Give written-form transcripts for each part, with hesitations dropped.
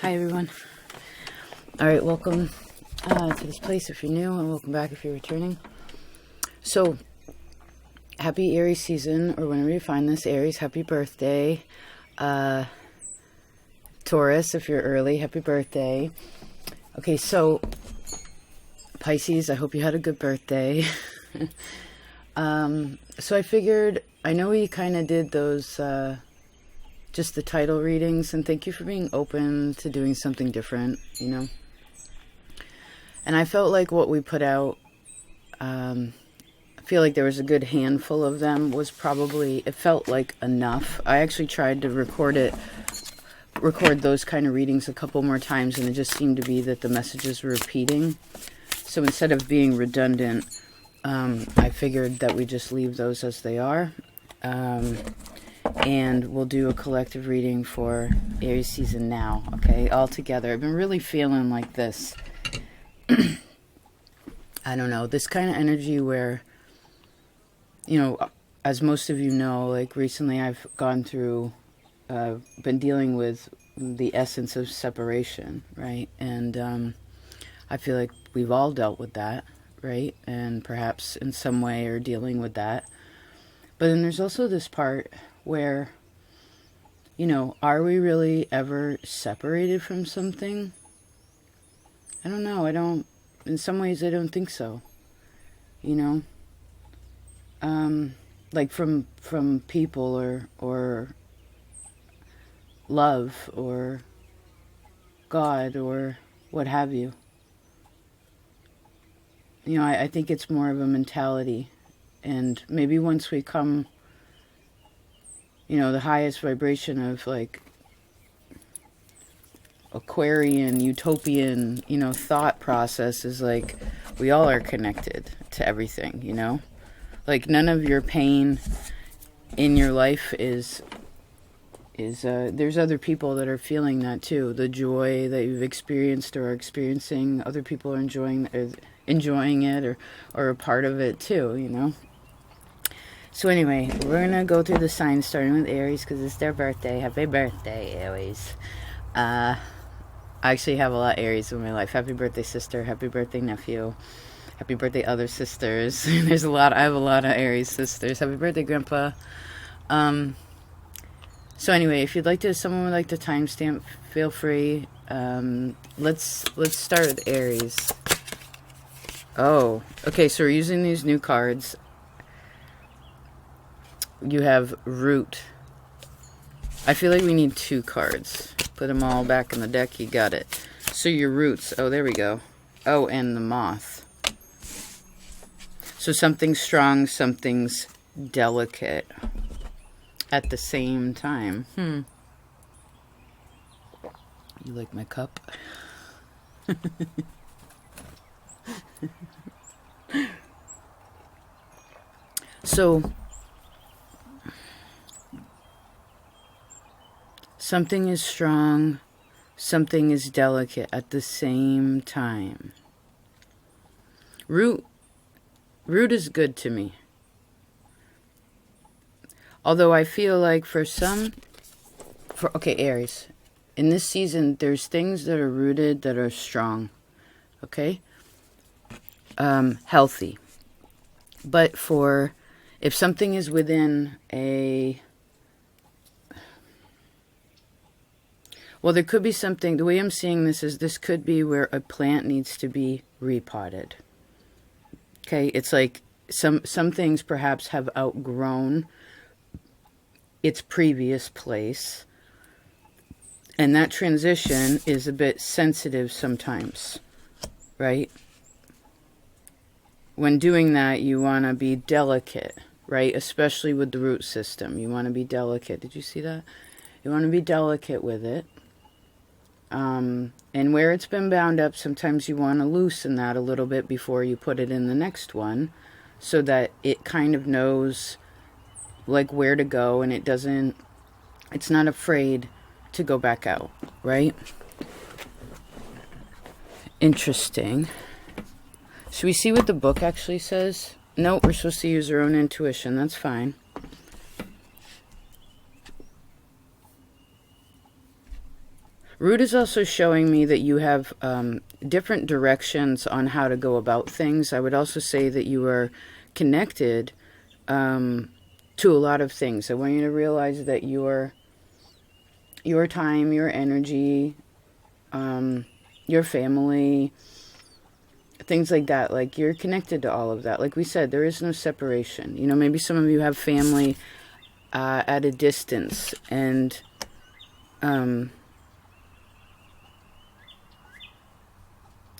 Hi everyone. Alright, welcome to this place if you're new, and welcome back if you're returning. So, happy Aries season, or whenever you find this, Aries, happy birthday. Taurus, if you're early, happy birthday. Okay, so, Pisces, I hope you had a good birthday. So I figured, I know we kind of did those, just the title readings, and thank you for being open to doing something different, you know. And I felt like what we put out, I feel like there was a good handful of them, was probably, it felt like enough. I actually tried to record those kind of readings a couple more times, and it just seemed to be that the messages were repeating. So instead of being redundant, I figured that we just leave those as they are. And we'll do a collective reading for Aries season now, okay, all together. I've been really feeling like this. I don't know, this kind of energy where, you know, as most of you know, like recently I've gone through, been dealing with the essence of separation, right? And I feel like we've all dealt with that, right? And perhaps in some way are dealing with that. But then there's also this part where, you know, are we really ever separated from something? I don't know. In some ways I don't think so. You know? Like from people or love or God or what have you. You know, I think it's more of a mentality. And maybe once we come, you know, the highest vibration of like Aquarian, utopian, you know, thought process is like we all are connected to everything, you know? Like none of your pain in your life is there's other people that are feeling that too. The joy that you've experienced or are experiencing, other people are enjoying it or a part of it too, you know? So anyway, we're going to go through the signs starting with Aries because it's their birthday. Happy birthday, Aries. I actually have a lot of Aries in my life. Happy birthday, sister. Happy birthday, nephew. Happy birthday, other sisters. I have a lot of Aries sisters. Happy birthday, grandpa. So anyway, if someone would like to timestamp, feel free. Let's start with Aries. Oh, okay, so we're using these new cards. You have Root. I feel like we need 2 cards. Put them all back in the deck. You got it. So your Roots. Oh, there we go. Oh, and the Moth. So something's strong, something's delicate at the same time. You like my cup? So something is strong, something is delicate at the same time. Root is good to me. Although I feel like okay, Aries, in this season, there's things that are rooted that are strong, okay? Healthy. But if something is within well, there could be something, the way I'm seeing this is this could be where a plant needs to be repotted. Okay, it's like some things perhaps have outgrown its previous place. And that transition is a bit sensitive sometimes, right? When doing that, you want to be delicate, right? Especially with the root system. You want to be delicate. Did you see that? You want to be delicate with it. And where it's been bound up, sometimes you want to loosen that a little bit before you put it in the next one, so that it kind of knows like where to go, and it's not afraid to go back out, right? Interesting. Should we see what the book actually says? No, we're supposed to use our own intuition. That's fine. Root is also showing me that you have different directions on how to go about things. I would also say that you are connected to a lot of things. I want you to realize that your time, your energy, your family, things like that, like you're connected to all of that. Like we said, there is no separation. You know, maybe some of you have family at a distance, and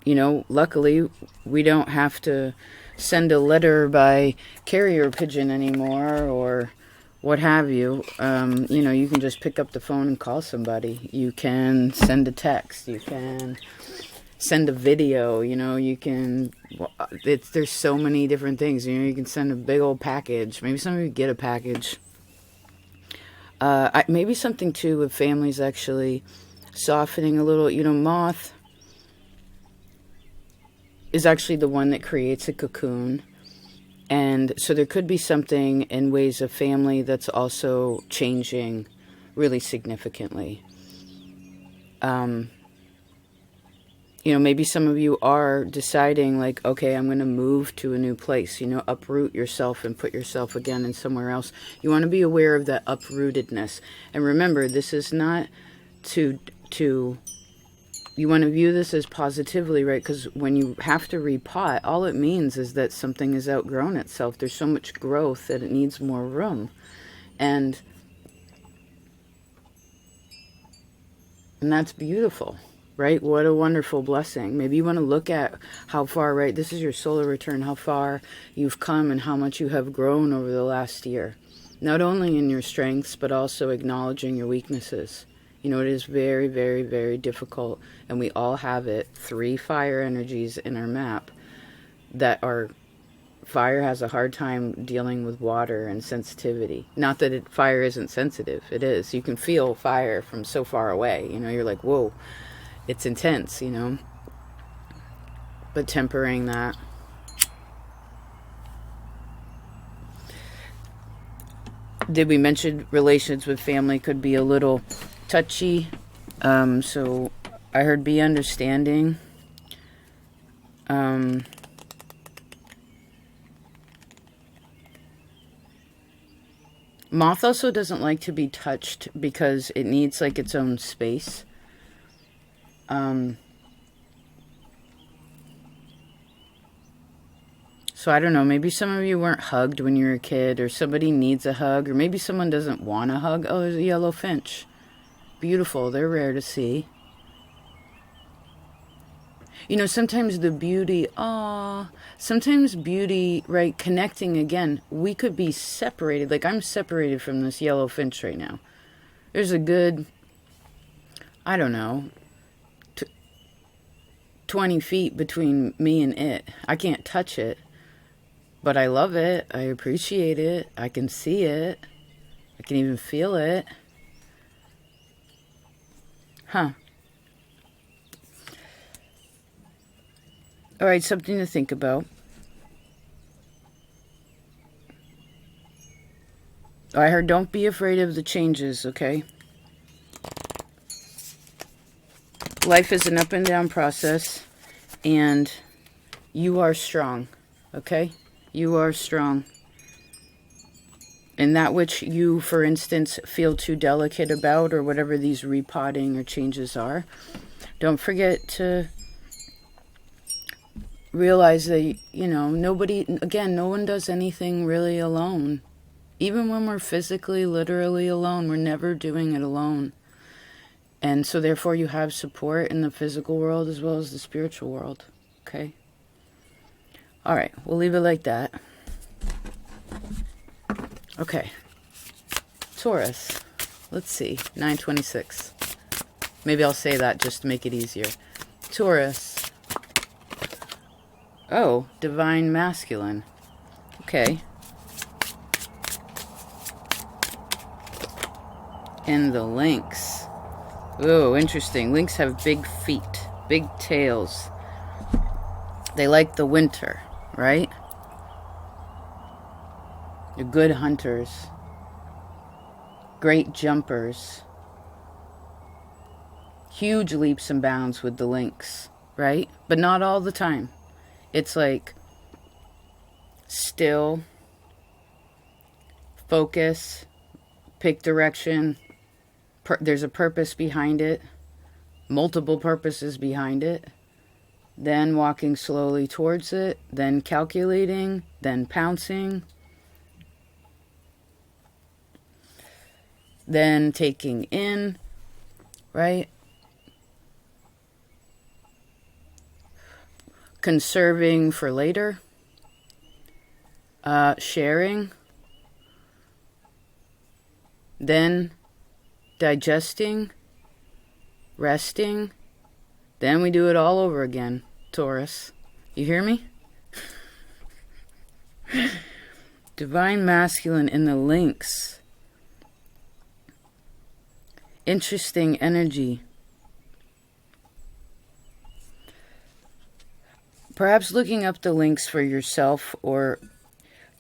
you know, luckily we don't have to send a letter by carrier pigeon anymore or what have you. You know, you can just pick up the phone and call somebody. You can send a text. You can send a video. You know, you can, there's so many different things. You know, you can send a big old package. Maybe some of you get a package. Maybe something too with families actually softening a little. You know, moth is actually the one that creates a cocoon. And so there could be something in ways of family that's also changing really significantly. You know, maybe some of you are deciding like, okay, I'm going to move to a new place, you know, uproot yourself and put yourself again in somewhere else. You want to be aware of that uprootedness. And remember, this is not to you want to view this as positively, right? Because when you have to repot, all it means is that something has outgrown itself. There's so much growth that it needs more room. And that's beautiful, right? What a wonderful blessing. Maybe you want to look at how far, right? This is your solar return, how far you've come and how much you have grown over the last year. Not only in your strengths, but also acknowledging your weaknesses. You know, it is very, very, very difficult, and we all have it. 3 fire energies in our map that are, fire has a hard time dealing with water and sensitivity. Not that fire isn't sensitive, it is. You can feel fire from so far away, you know, you're like, whoa, it's intense, you know. But tempering that. Did we mention relations with family could be a little touchy? So I heard be understanding. Moth also doesn't like to be touched because it needs like its own space. So I don't know, maybe some of you weren't hugged when you were a kid, or somebody needs a hug, or maybe someone doesn't want a hug. Oh, there's a yellow finch. Beautiful, they're rare to see. You know, sometimes the beauty, sometimes beauty, right, connecting again, we could be separated. Like I'm separated from this yellow finch right now. There's a good, I don't know, 20 feet between me and it. I can't touch it. But I love it. I appreciate it. I can see it. I can even feel it. Huh. All right, something to think about. I heard don't be afraid of the changes, okay? Life is an up and down process, and you are strong, okay? You are strong. And that which you, for instance, feel too delicate about, or whatever these repotting or changes are, don't forget to realize that, you know, nobody, again, no one does anything really alone. Even when we're physically, literally alone, we're never doing it alone. And so therefore you have support in the physical world as well as the spiritual world, okay? All right, we'll leave it like that. Okay. Taurus. Let's see. 926. Maybe I'll say that just to make it easier. Taurus. Oh, divine masculine. Okay. And the lynx. Oh, interesting. Lynx have big feet, big tails. They like the winter, right? They're good hunters. Great jumpers. huge leaps and bounds with the links, right? But not all the time. It's like still, focus, pick direction. There's a purpose behind it, multiple purposes behind it. Then walking slowly towards it, then calculating, then pouncing, then taking in, right? Conserving for later, sharing, then digesting, resting, then we do it all over again, Taurus. You hear me? Divine Masculine in the links. Interesting energy. Perhaps looking up the links for yourself, or,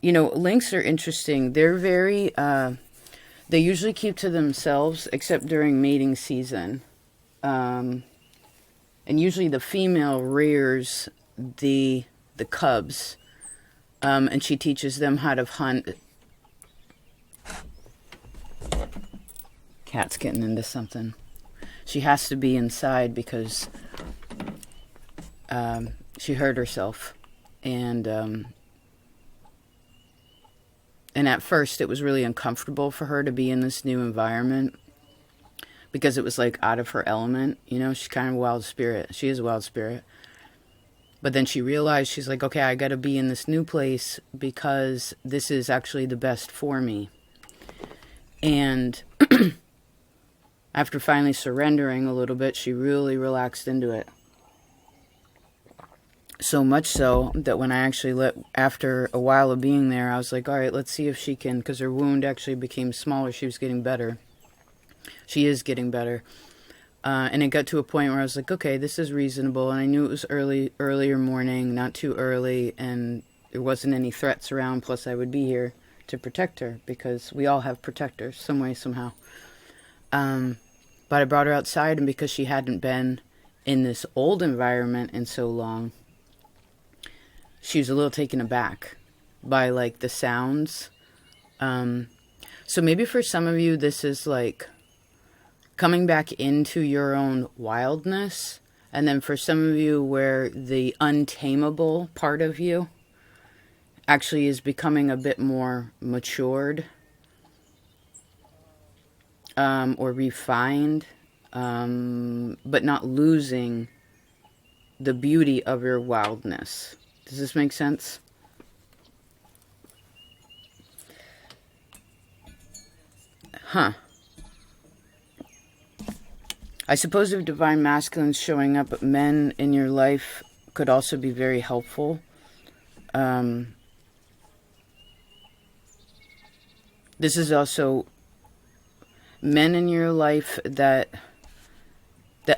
you know, links are interesting. They're very, they usually keep to themselves, except during mating season. And usually the female rears the cubs, and she teaches them how to hunt. Cat's getting into something. She has to be inside because she hurt herself, and at first it was really uncomfortable for her to be in this new environment because it was like out of her element. You know, she's kind of a wild spirit. She is a wild spirit. But then she realized, she's like, okay, I got to be in this new place because this is actually the best for me. And after finally surrendering a little bit, she really relaxed into it. So much so that when I actually after a while of being there, I was like, all right, let's see if she can, because her wound actually became smaller. She was getting better. She is getting better. And it got to a point where I was like, okay, this is reasonable. And I knew it was earlier morning, not too early, and there wasn't any threats around. Plus, I would be here to protect her because we all have protectors some way, somehow. But I brought her outside, and because she hadn't been in this old environment in so long, she was a little taken aback by, like, the sounds. So maybe for some of you, this is, like, coming back into your own wildness. And then for some of you, where the untamable part of you actually is becoming a bit more matured, or refined, but not losing the beauty of your wildness. Does this make sense? Huh. I suppose if Divine Masculine's showing up, men in your life could also be very helpful. This is also men in your life that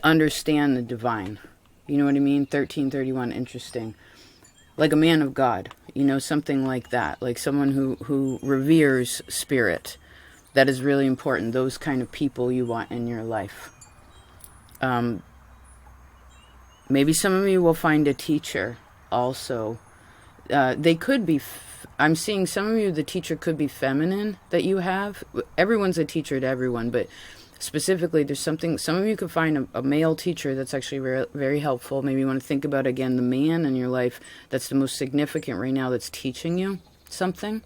understand the divine. You know what I mean? 1331, interesting. Like a man of God, you know, something like that. Like someone who reveres spirit. That is really important. Those kind of people you want in your life. Maybe some of you will find a teacher also. They could be, I'm seeing some of you, the teacher could be feminine that you have. Everyone's a teacher to everyone, but specifically there's something, some of you could find a male teacher that's actually very, very helpful. Maybe you want to think about, again, the man in your life that's the most significant right now that's teaching you something.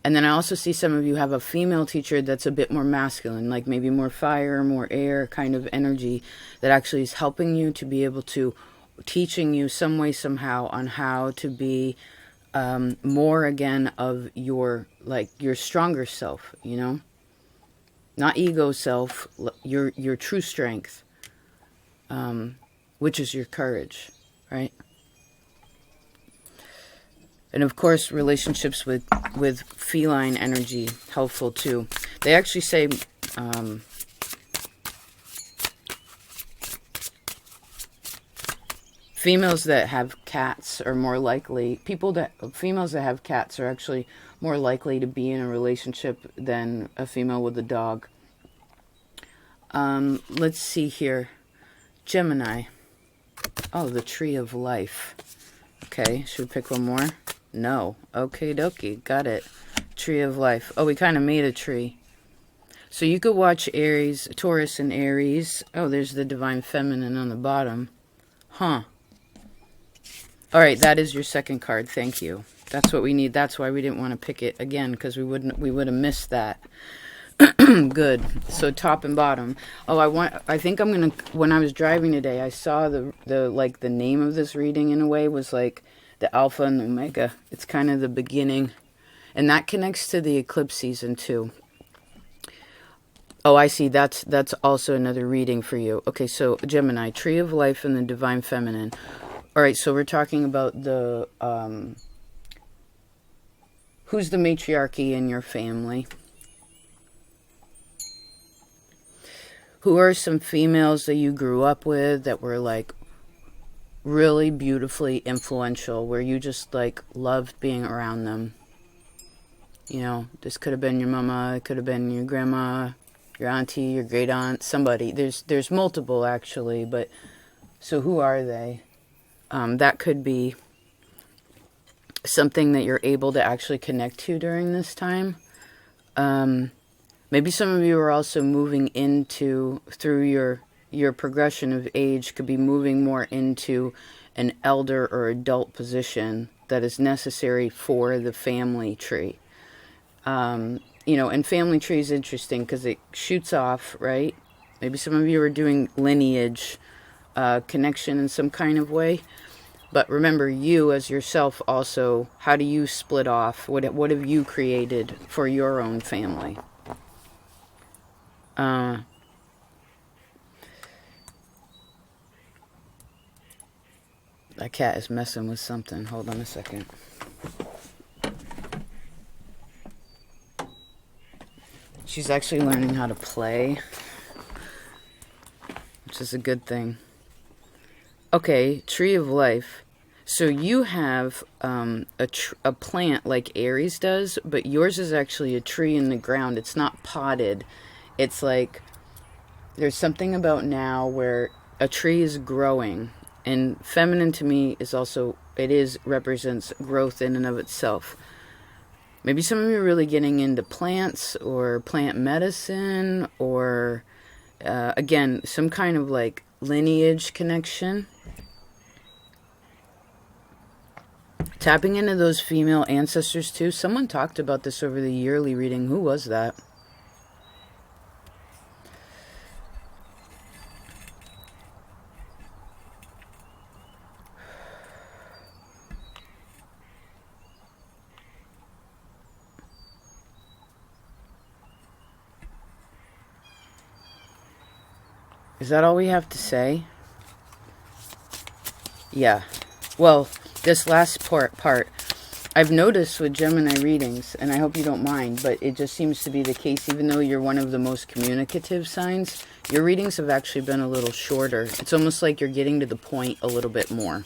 And then I also see some of you have a female teacher that's a bit more masculine, like maybe more fire, more air kind of energy that actually is helping you to be able to, teaching you some way, somehow on how to be more again of your, like, your stronger self, you know? Not ego self, your true strength, which is your courage, right? And of course, relationships with feline energy, helpful too. They actually say, females that have cats are more likely, females that have cats are actually more likely to be in a relationship than a female with a dog. Let's see here. Gemini. Oh, the Tree of Life. Okay, should we pick one more? No. Okay, dokie. Got it. Tree of Life. Oh, we kind of made a tree. So you could watch Aries, Taurus and Aries. Oh, there's the Divine Feminine on the bottom. Huh. All right, that is your second card. Thank you. That's what we need. That's why we didn't want to pick it again, because we would have missed that. Good. So top and bottom. Oh, I think I'm gonna. When I was driving today, I saw the name of this reading in a way was like the Alpha and the Omega. It's kind of the beginning, and that connects to the eclipse season too. Oh, I see. That's also another reading for you. Okay, so Gemini, Tree of Life and the Divine Feminine. All right, so we're talking about the who's the matriarchy in your family? Who are some females that you grew up with that were like really beautifully influential, where you just like loved being around them? You know, this could have been your mama, it could have been your grandma, your auntie, your great aunt, somebody. There's multiple actually, but so who are they? That could be something that you're able to actually connect to during this time. Maybe some of you are also moving into, through your progression of age, could be moving more into an elder or adult position that is necessary for the family tree. You know, and family tree is interesting because it shoots off, right? Maybe some of you are doing lineage connection in some kind of way. But remember, you as yourself also, how do you split off? What have you created for your own family? That cat is messing with something. Hold on a second. She's actually learning how to play, which is a good thing. Okay, Tree of Life. So you have a plant like Aries does, but yours is actually a tree in the ground. It's not potted. It's like there's something about now where a tree is growing. And feminine to me is also, represents growth in and of itself. Maybe some of you are really getting into plants or plant medicine or, again, some kind of like lineage connection. Tapping into those female ancestors too. Someone talked about this over the yearly reading. Who was that? Is that all we have to say? Yeah. Well, this last part, I've noticed with Gemini readings, and I hope you don't mind, but it just seems to be the case, even though you're one of the most communicative signs, your readings have actually been a little shorter. It's almost like you're getting to the point a little bit more.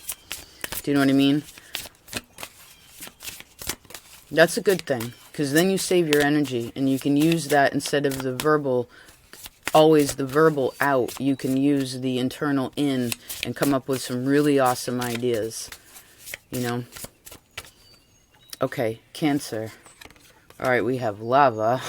Do you know what I mean? That's a good thing, because then you save your energy, and you can use that instead of the verbal, always the verbal out. You can use the internal in and come up with some really awesome ideas, you know? Okay, Cancer. All right, we have lava.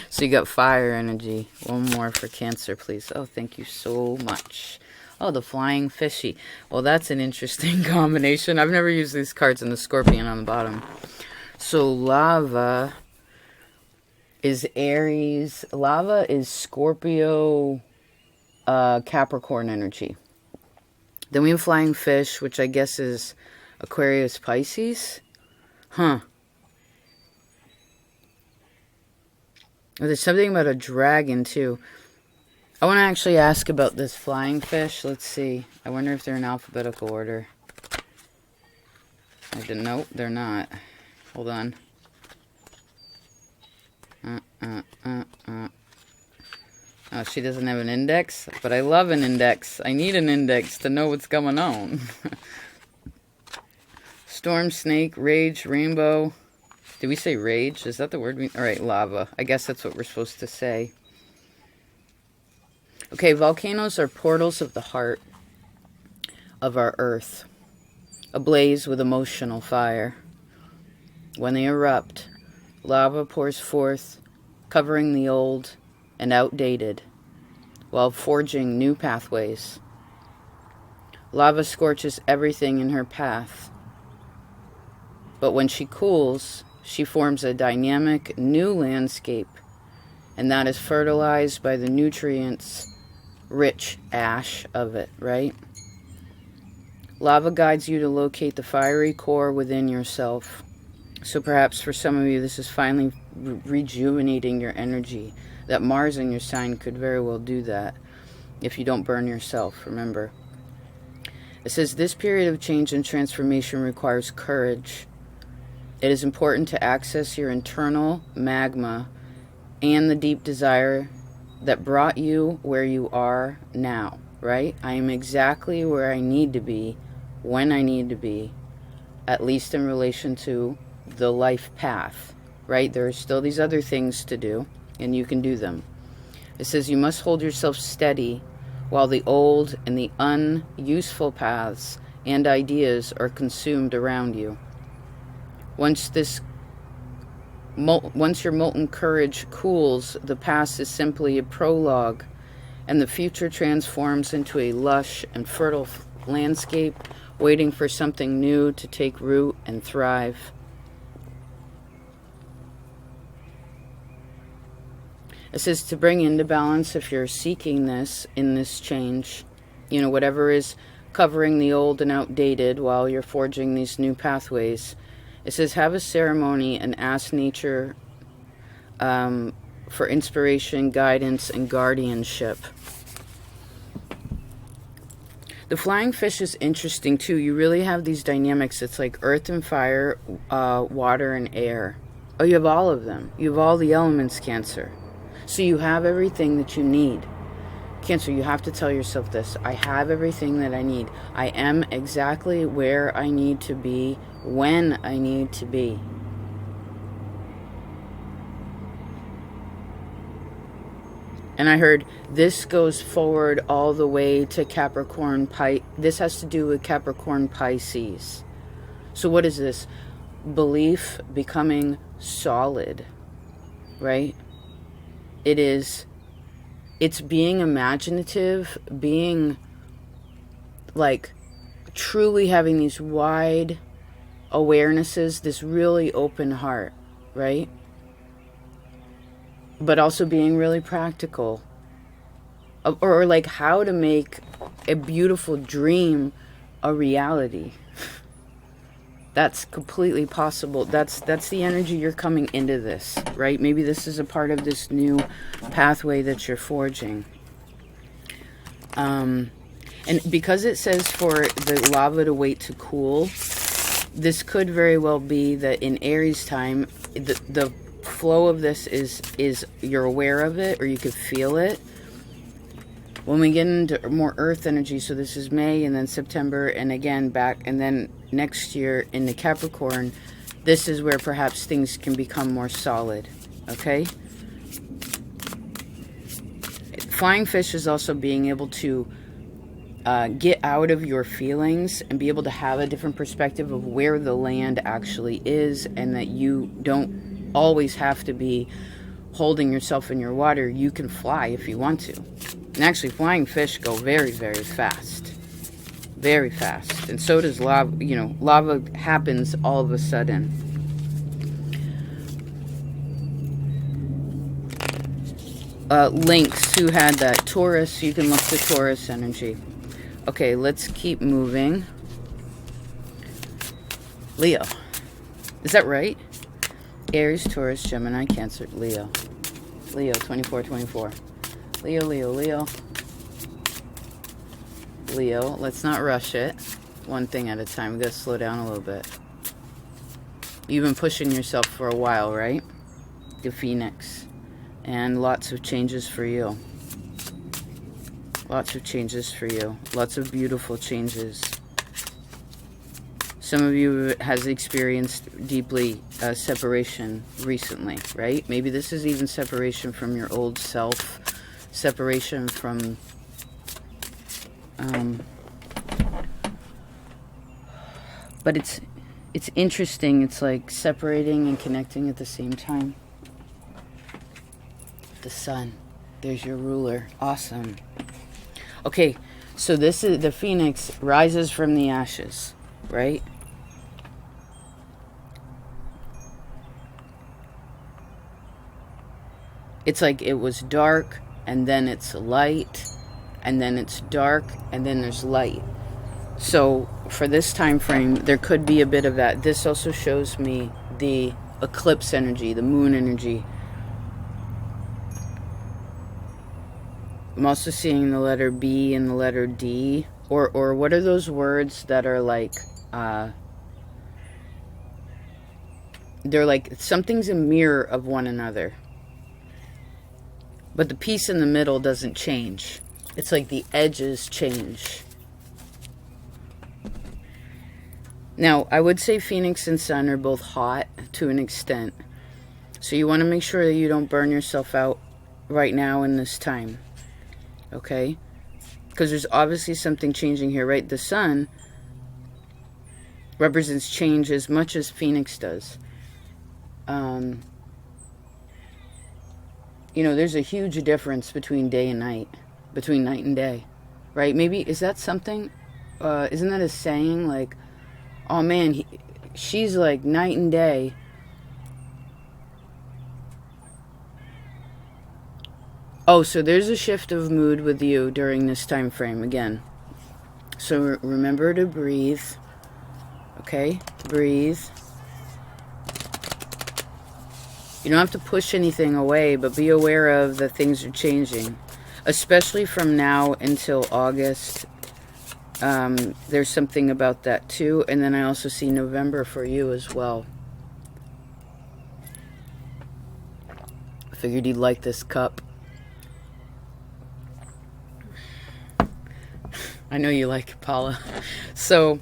So you got fire energy. One more for Cancer, please. Oh, thank you so much. Oh, the flying fishy. Well, that's an interesting combination. I've never used these cards in the scorpion on the bottom. So lava is Aries. Lava is Scorpio, Capricorn energy. Then we have flying fish, which I guess is Aquarius, Pisces. Huh. Oh, there's something about a dragon, too. I want to actually ask about this flying fish. Let's see. I wonder if they're in alphabetical order. Nope, they're not. Hold on. Oh, she doesn't have an index, but I love an index. I need an index to know what's going on. Storm, snake, rage, rainbow. Did we say rage? Is that the word? All right, lava. I guess that's what we're supposed to say. Okay, volcanoes are portals of the heart of our earth, ablaze with emotional fire. When they erupt, lava pours forth, covering the old and outdated, while forging new pathways. Lava scorches everything in her path, but when she cools, she forms a dynamic new landscape, and that is fertilized by the nutrients-rich ash of it, right? Lava guides you to locate the fiery core within yourself. So perhaps for some of you, this is finally rejuvenating your energy. That Mars in your sign could very well do that if you don't burn yourself, remember. It says, this period of change and transformation requires courage. It is important to access your internal magma and the deep desire that brought you where you are now, right? I am exactly where I need to be, when I need to be, at least in relation to the life path, right? There are still these other things to do, and you can do them. It says you must hold yourself steady while the old and the unuseful paths and ideas are consumed around you. Once your molten courage cools, the past is simply a prologue, and the future transforms into a lush and fertile landscape, waiting for something new to take root and thrive. It says to bring into balance, if you're seeking this in this change, you know, whatever is covering the old and outdated while you're forging these new pathways. It says have a ceremony and ask nature for inspiration, guidance, and guardianship. The flying fish is interesting too. You really have these dynamics. It's like earth and fire, water and air. Oh, you have all of them. You have all the elements, Cancer. So you have everything that you need. Cancer, you have to tell yourself this. I have everything that I need. I am exactly where I need to be, when I need to be. And I heard this goes forward all the way to Capricorn. This has to do with Capricorn Pisces. So what is this? Belief becoming solid, right? It's being imaginative, being like truly having these wide awarenesses, this really open heart, right? But also being really practical, or like how to make a beautiful dream a reality. That's completely possible. That's the energy you're coming into this, right? Maybe this is a part of this new pathway that you're forging. And because it says for the lava to wait to cool, this could very well be that in Aries time, the flow of this is you're aware of it, or you could feel it. When we get into more earth energy, so this is May and then September and again back, and then next year in the Capricorn, this is where perhaps things can become more solid, okay? Flying fish is also being able to get out of your feelings and be able to have a different perspective of where the land actually is, and that you don't always have to be holding yourself in your water. You can fly if you want to. And actually, flying fish go very, very fast. Very fast. And so does lava. You know, lava happens all of a sudden. Lynx, who had that Taurus, you can look to Taurus energy. Okay, let's keep moving. Leo. Is that right? Aries, Taurus, Gemini, Cancer, Leo. Leo, 24. Leo, Leo, Leo. Leo, let's not rush it. One thing at a time. We gotta slow down a little bit. You've been pushing yourself for a while, right? The Phoenix. And lots of changes for you. Lots of changes for you. Lots of beautiful changes. Some of you has experienced deeply separation recently, right? Maybe this is even separation from your old self, separation from but it's interesting. It's like separating and connecting at the same time. The sun, there's your ruler. Awesome. Okay, so this is the phoenix rises from the ashes, right? It's like it was dark, and then it's light, and then it's dark, and then there's light. So for this time frame, there could be a bit of that. This also shows me the eclipse energy, the moon energy. I'm also seeing the letter B and the letter D. Or what are those words that are like, they're like, something's a mirror of one another. But the piece in the middle doesn't change. It's like the edges change. Now, I would say Phoenix and Sun are both hot to an extent. So you want to make sure that you don't burn yourself out right now in this time. Okay? Because there's obviously something changing here, right? The Sun represents change as much as Phoenix does. You know, there's a huge difference between day and night. Between night and day. Right? Maybe, is that something? Isn't that a saying? Like, oh man, she's like night and day. Oh, so there's a shift of mood with you during this time frame again. So remember to breathe. Okay? Breathe. You don't have to push anything away, but be aware of that things are changing. Especially from now until August. There's something about that too. And then I also see November for you as well. I figured you'd like this cup. I know you like it, Paula. So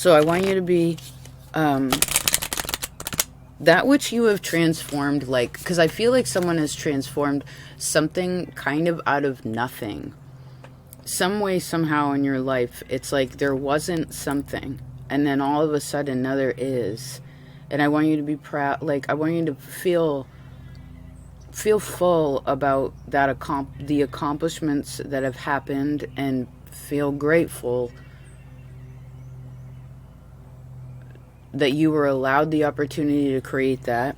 I want you to be that which you have transformed, like, because I feel like someone has transformed something kind of out of nothing. Some way, somehow in your life, it's like there wasn't something, and then all of a sudden now there is. And I want you to be proud, like, I want you to feel full about that, the accomplishments that have happened, and feel grateful that you were allowed the opportunity to create that.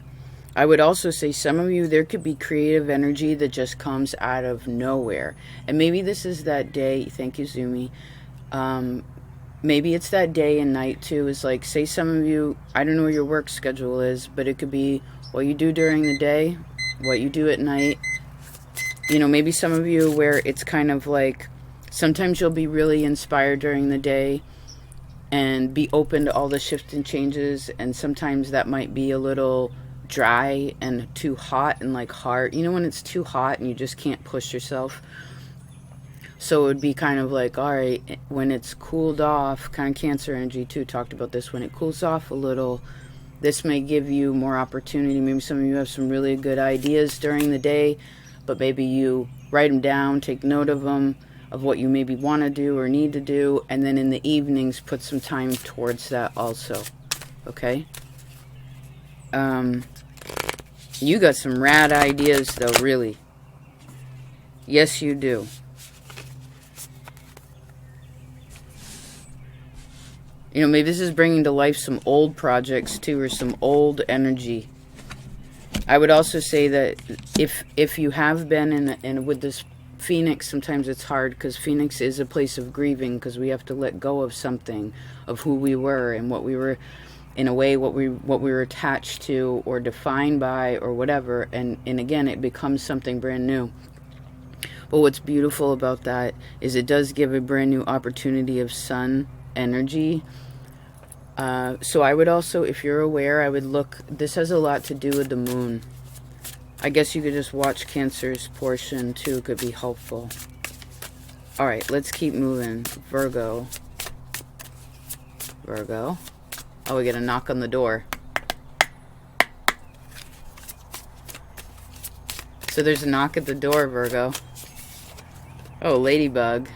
I would also say some of you, there could be creative energy that just comes out of nowhere. And maybe this is that day. Thank you, Zumi. Maybe it's that day and night too. Is like, say some of you, I don't know what your work schedule is, but it could be what you do during the day, what you do at night. You know, maybe some of you where it's kind of like, sometimes you'll be really inspired during the day and be open to all the shifts and changes, and sometimes that might be a little dry and too hot and like hard. You know, when it's too hot and you just can't push yourself. So it would be kind of like, all right, when it's cooled off, kind of Cancer energy too, talked about this, when it cools off a little, this may give you more opportunity. Maybe some of you have some really good ideas during the day, but maybe you write them down, take note of them, of what you maybe want to do or need to do, and then in the evenings put some time towards that also. Okay? You got some rad ideas though, really. Yes, you do. You know, maybe this is bringing to life some old projects too, or some old energy. I would also say that if you have been in with this Phoenix, sometimes it's hard because Phoenix is a place of grieving, because we have to let go of something, of who we were and what we were, in a way, what we were attached to or defined by or whatever, and again it becomes something brand new. But what's beautiful about that is it does give a brand new opportunity of sun energy. So I would also, if you're aware, I would look, this has a lot to do with the moon. I guess you could just watch Cancer's portion too, could be helpful. All right, let's keep moving. Virgo. Virgo. Oh, we get a knock on the door. So there's a knock at the door, Virgo. Oh, ladybug.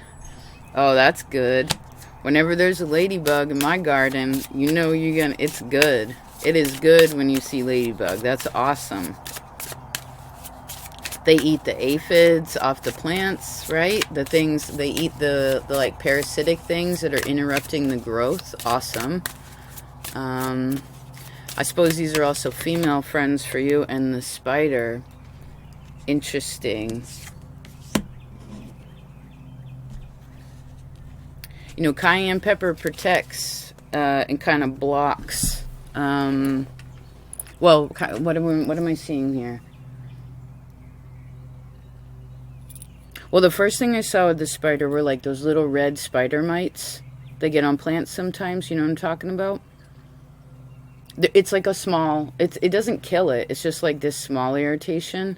Oh, that's good. Whenever there's a ladybug in my garden, you know it's good. It is good when you see ladybug. That's awesome. They eat the aphids off the plants, right? The things, they eat the like parasitic things that are interrupting the growth. Awesome. I suppose these are also female friends for you. And the spider. Interesting. You know, cayenne pepper protects and kind of blocks. Well, what am I seeing here? Well, the first thing I saw with the spider were like those little red spider mites. They get on plants sometimes. You know what I'm talking about? It's like a small... It doesn't kill it. It's just like this small irritation.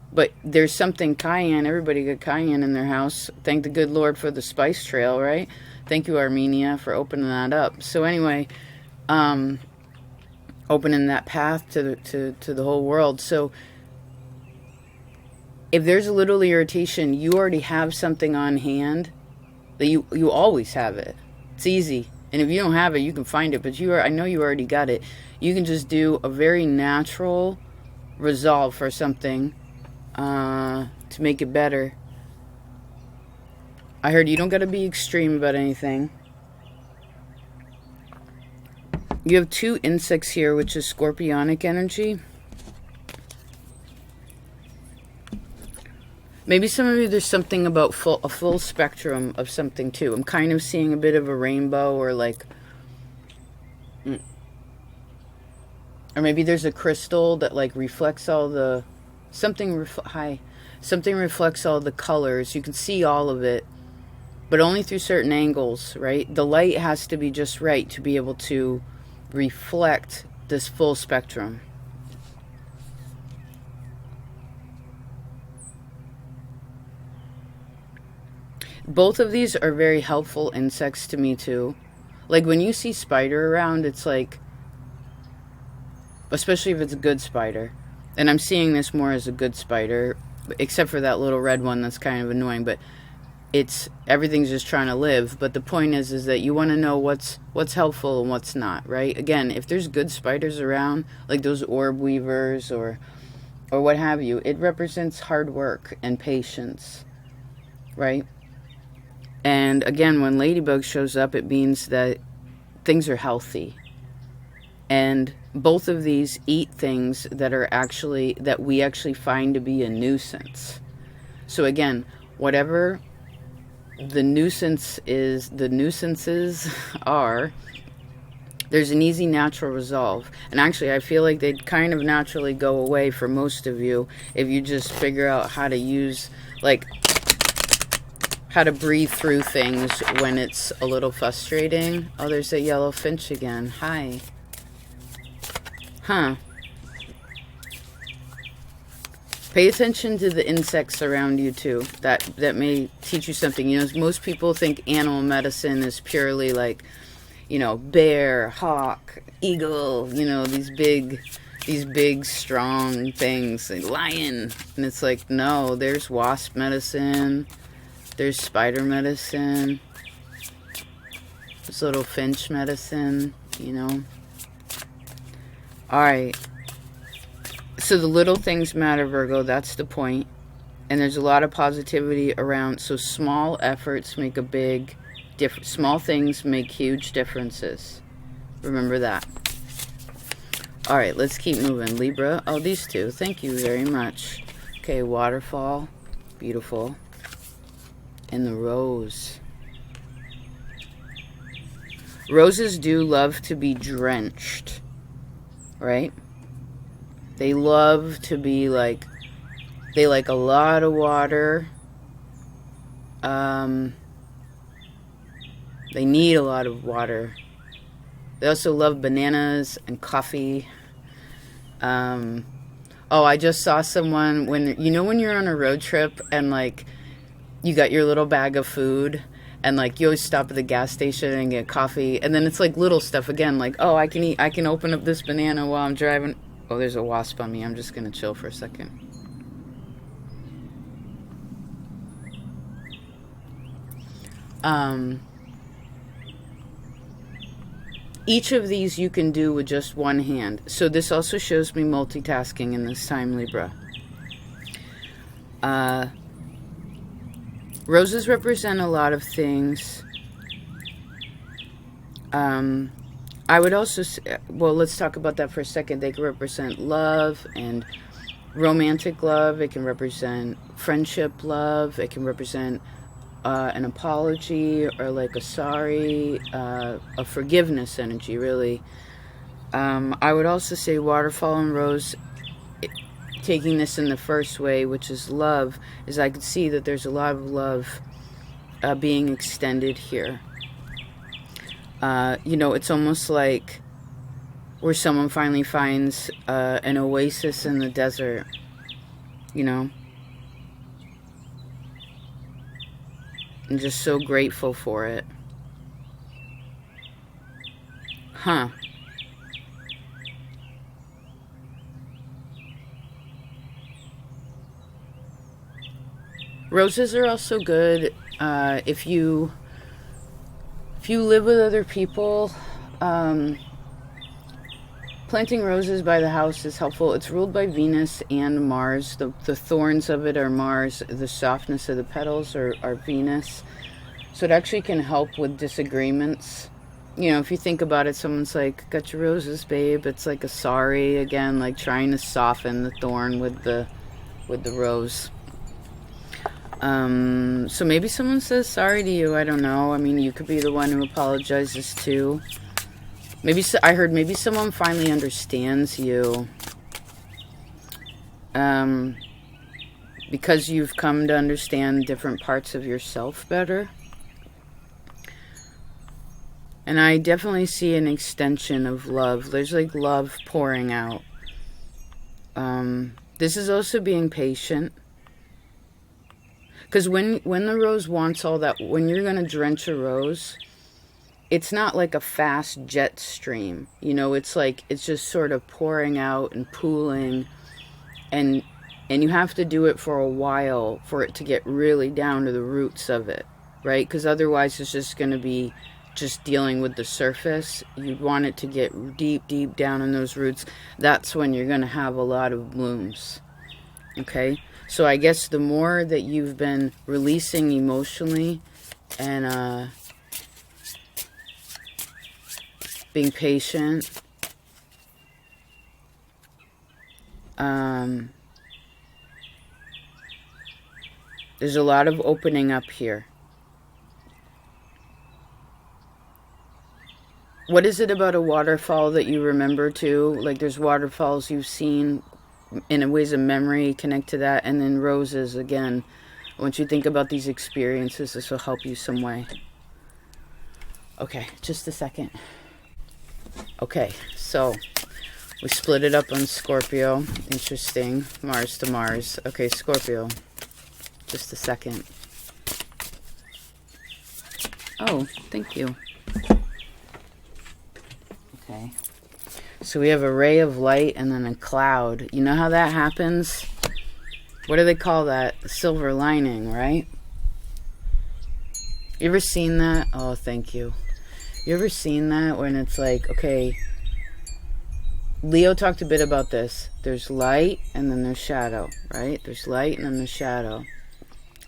But there's something cayenne. Everybody got cayenne in their house. Thank the good Lord for the spice trail, right? Thank you, Armenia, for opening that up. So anyway, opening that path to the whole world. So if there's a little irritation, you already have something on hand that you always have it. It's easy. And if you don't have it, you can find it. But I know you already got it. You can just do a very natural resolve for something to make it better. I heard you don't got to be extreme about anything. You have 2 insects here, which is scorpionic energy. Maybe some of you, there's something about a full spectrum of something too. I'm kind of seeing a bit of a rainbow, or like, or maybe there's a crystal that like reflects all the, something reflects all the colors. You can see all of it, but only through certain angles, right? The light has to be just right to be able to reflect this full spectrum. Both of these are very helpful insects to me too. Like when you see spider around, it's like, especially if it's a good spider. And I'm seeing this more as a good spider, except for that little red one that's kind of annoying, but everything's just trying to live. But the point is that you want to know what's helpful and what's not, right? Again, if there's good spiders around, like those orb weavers or what have you, it represents hard work and patience, right? And again, when ladybug shows up, it means that things are healthy. And both of these eat things that we actually find to be a nuisance. So again, whatever the nuisances are, there's an easy natural resolve. And actually, I feel like they'd kind of naturally go away for most of you if you just figure out how to use, like, how to breathe through things when it's a little frustrating. Oh, there's a yellow finch again. Hi. Huh. Pay attention to the insects around you too. That may teach you something. You know, most people think animal medicine is purely like, you know, bear, hawk, eagle, you know, these big strong things, like lion. And it's like, no, there's wasp medicine. There's spider medicine. There's little finch medicine, you know. Alright. So the little things matter, Virgo. That's the point. And there's a lot of positivity around. So small efforts make a big difference. Small things make huge differences. Remember that. Alright, let's keep moving. Libra. Oh, these two. Thank you very much. Okay, waterfall. Beautiful. And the rose. Roses do love to be drenched, right? They love to be like, they like a lot of water. They need a lot of water. They also love bananas and coffee. Oh, I just saw someone when you're on a road trip and like, you got your little bag of food and like you always stop at the gas station and get coffee, and then it's like little stuff again, like, oh, I can open up this banana while I'm driving. Oh, there's a wasp on me. I'm just gonna chill for a second. Each of these you can do with just one hand. So this also shows me multitasking in this time, Libra. Roses represent a lot of things. I would also say, well, let's talk about that for a second. They can represent love and romantic love. It can represent friendship love. It can represent an apology or like a sorry, a forgiveness energy, really. I would also say waterfall and rose, taking this in the first way, which is love, is I could see that there's a lot of love being extended here. You know, it's almost like where someone finally finds an oasis in the desert, you know? I'm just so grateful for it. Huh. Roses are also good if you live with other people. Planting roses by the house is helpful. It's ruled by Venus and Mars. The thorns of it are Mars. The softness of the petals are Venus. So it actually can help with disagreements. You know, if you think about it, someone's like, got your roses, babe. It's like a sorry, again, like trying to soften the thorn with the rose. So maybe someone says sorry to you. I don't know. I mean, you could be the one who apologizes too. Maybe I heard maybe someone finally understands you. Because you've come to understand different parts of yourself better. And I definitely see an extension of love. There's like love pouring out. This is also being patient. Because when the rose wants all that, when you're going to drench a rose, it's not like a fast jet stream. You know, it's like, it's just sort of pouring out and pooling. And you have to do it for a while for it to get really down to the roots of it, right? Because otherwise it's just going to be just dealing with the surface. You'd want it to get deep, deep down in those roots. That's when you're going to have a lot of blooms, okay? So I guess the more that you've been releasing emotionally and being patient, there's a lot of opening up here. What is it about a waterfall that you remember too? Like there's waterfalls you've seen in ways of memory, connect to that. And then roses, again, once you think about these experiences, this will help you some way. Okay, just a second. Okay, so we split it up on Scorpio. Interesting. Mars to Mars. Okay, Scorpio. Just a second. Oh, thank you. Okay. So we have a ray of light and then a cloud. You know how that happens? What do they call that? Silver lining, right? You ever seen that? Oh, thank you. You ever seen that when it's like, okay, Leo talked a bit about this. There's light and then there's shadow, right? There's light and then there's shadow.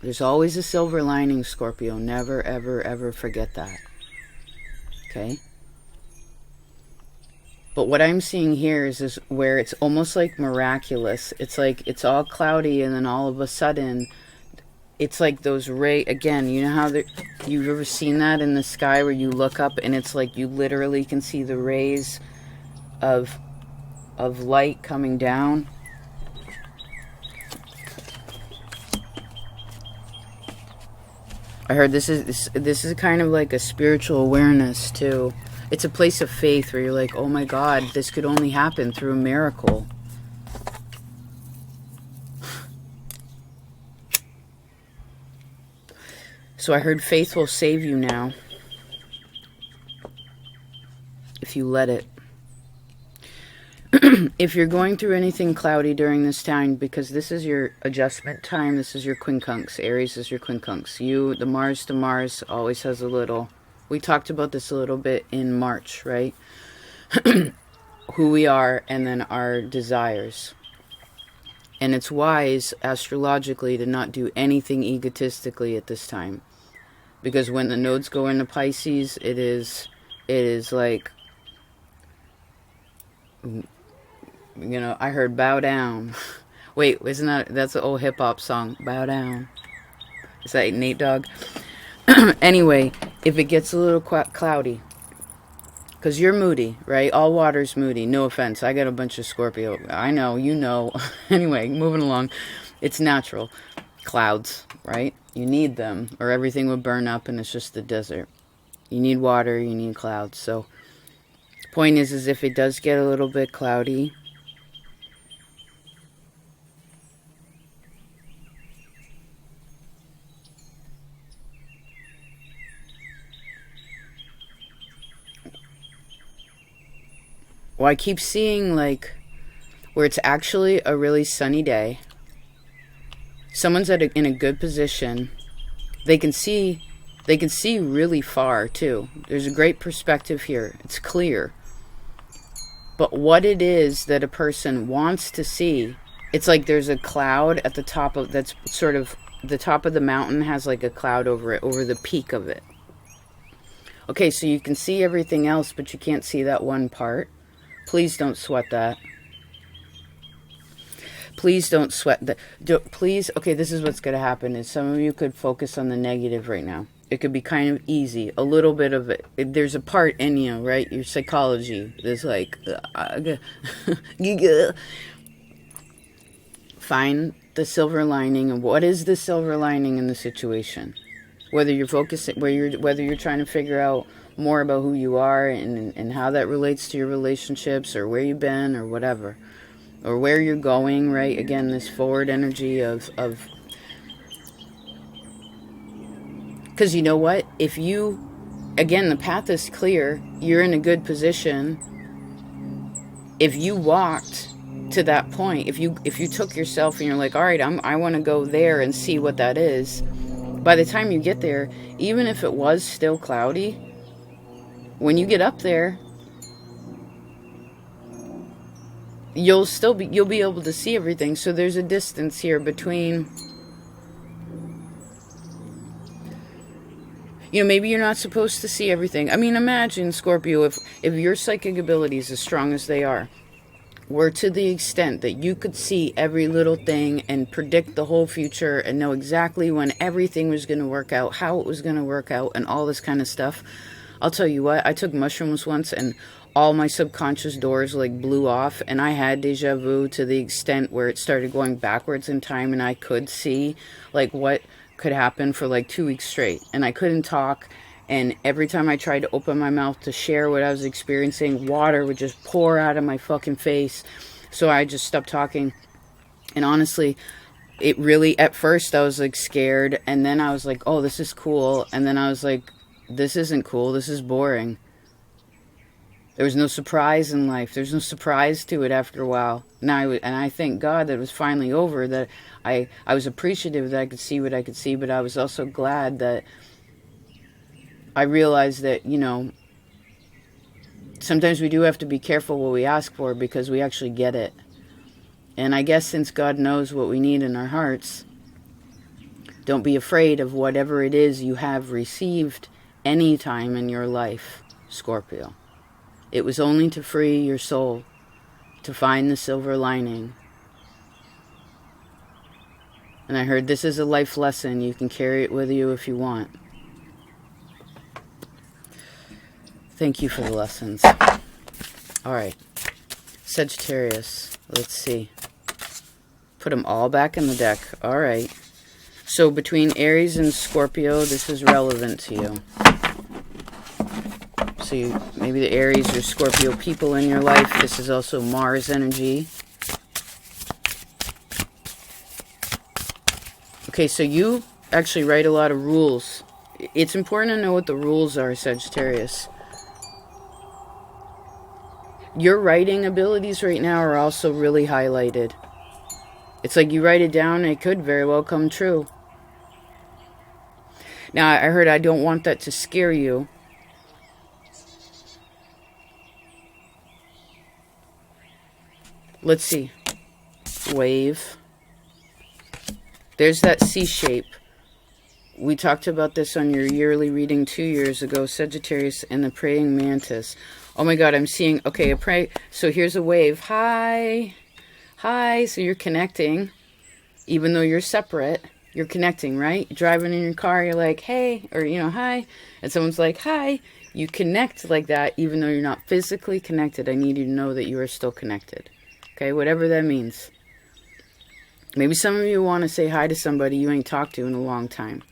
There's always a silver lining, Scorpio. Never, ever, ever forget that. Okay? But what I'm seeing here is where it's almost like miraculous. It's like it's all cloudy and then all of a sudden it's like those again, you know how you've ever seen that in the sky where you look up and it's like you literally can see the rays of light coming down. I heard this is kind of like a spiritual awareness too. It's a place of faith where you're like, oh my God, this could only happen through a miracle. So I heard faith will save you now. If you let it. If you're going through anything cloudy during this time, because this is your adjustment time, this is your quincunx. Aries is your quincunx. You, the Mars to Mars, always has a little... We talked about this a little bit in March, right? Who we are and then our desires. And it's wise, astrologically, to not do anything egotistically at this time. Because when the nodes go into Pisces, it is like... You know, I heard bow down. Wait, isn't that's an old hip-hop song? Bow down. Is that Nate Dogg? Anyway, if it gets a little cloudy, because you're moody, right? All water's moody. No offense. I got a bunch of Scorpio. I know, you know. Anyway, moving along. It's natural. Clouds, right? You need them, or everything would burn up and it's just the desert. You need water, you need clouds. So, point is if it does get a little bit cloudy, well, I keep seeing, like, where it's actually a really sunny day. Someone's in a good position. They can see really far, too. There's a great perspective here. It's clear. But what it is that a person wants to see, it's like there's a cloud at the top of, that's sort of, the top of the mountain has like a cloud over it, over the peak of it. Okay, so you can see everything else, but you can't see that one part. Please don't sweat that. Please don't sweat that. Please, okay, this is what's going to happen is some of you could focus on the negative right now. It could be kind of easy. A little bit of it. There's a part in you, right? Your psychology. There's like... Find the silver lining. And what is the silver lining in the situation? Whether you're focusing... Whether you're trying to figure out more about who you are and how that relates to your relationships or where you've been or whatever, or where you're going, right? Again, this forward energy of because you know what, if you, again, the path is clear, you're in a good position. If you walked to that point, if you took yourself and you're like, all right, I want to go there and see what that is, by the time you get there, even if it was still cloudy, when you get up there, you'll be able to see everything. So there's a distance here between, you know, maybe you're not supposed to see everything. I mean, imagine, Scorpio, if your psychic abilities, as strong as they are, were to the extent that you could see every little thing and predict the whole future and know exactly when everything was going to work out, how it was going to work out, and all this kind of stuff. I'll tell you what, I took mushrooms once and all my subconscious doors like blew off, and I had deja vu to the extent where it started going backwards in time, and I could see like what could happen for like 2 weeks straight, and I couldn't talk, and every time I tried to open my mouth to share what I was experiencing, water would just pour out of my fucking face. So I just stopped talking. And honestly, it really, at first I was like scared, and then I was like, oh, this is cool, and then I was like, this isn't cool, this is boring. There was no surprise in life. There's no surprise to it after a while. And I thank God that it was finally over, that I was appreciative that I could see what I could see, but I was also glad that I realized that, you know, sometimes we do have to be careful what we ask for because we actually get it. And I guess since God knows what we need in our hearts, don't be afraid of whatever it is you have received any time in your life, Scorpio. It was only to free your soul, to find the silver lining. And I heard this is a life lesson. You can carry it with you if you want. Thank you for the lessons. All right. Sagittarius. Let's see. Put them all back in the deck. All right. So between Aries and Scorpio, this is relevant to you. So maybe the Aries or Scorpio people in your life. This is also Mars energy. Okay, so you actually write a lot of rules. It's important to know what the rules are, Sagittarius. Your writing abilities right now are also really highlighted. It's like you write it down and it could very well come true. Now, I heard I don't want that to scare you. Let's see. Wave. There's that C shape. We talked about this on your yearly reading 2 years ago, Sagittarius and the praying mantis. Oh my God, I'm seeing, okay, so here's a wave. Hi. Hi. So you're connecting. Even though you're separate, you're connecting, right? You're driving in your car, you're like, hey, or, hi. And someone's like, hi. You connect like that, even though you're not physically connected. I need you to know that you are still connected. Okay, whatever that means. Maybe some of you want to say hi to somebody you ain't talked to in a long time.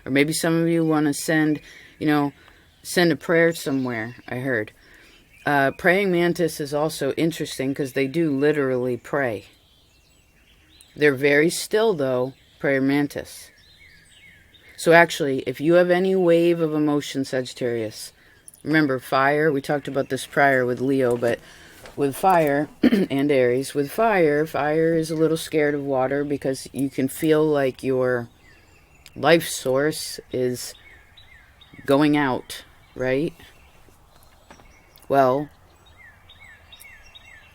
Or maybe some of you want to send a prayer somewhere, I heard. Praying mantis is also interesting because they do literally pray. They're very still, though, prayer mantis. So actually, if you have any wave of emotion, Sagittarius, remember fire, we talked about this prior with Leo, but with fire and Aries, with fire is a little scared of water because you can feel like your life source is going out, right? Well,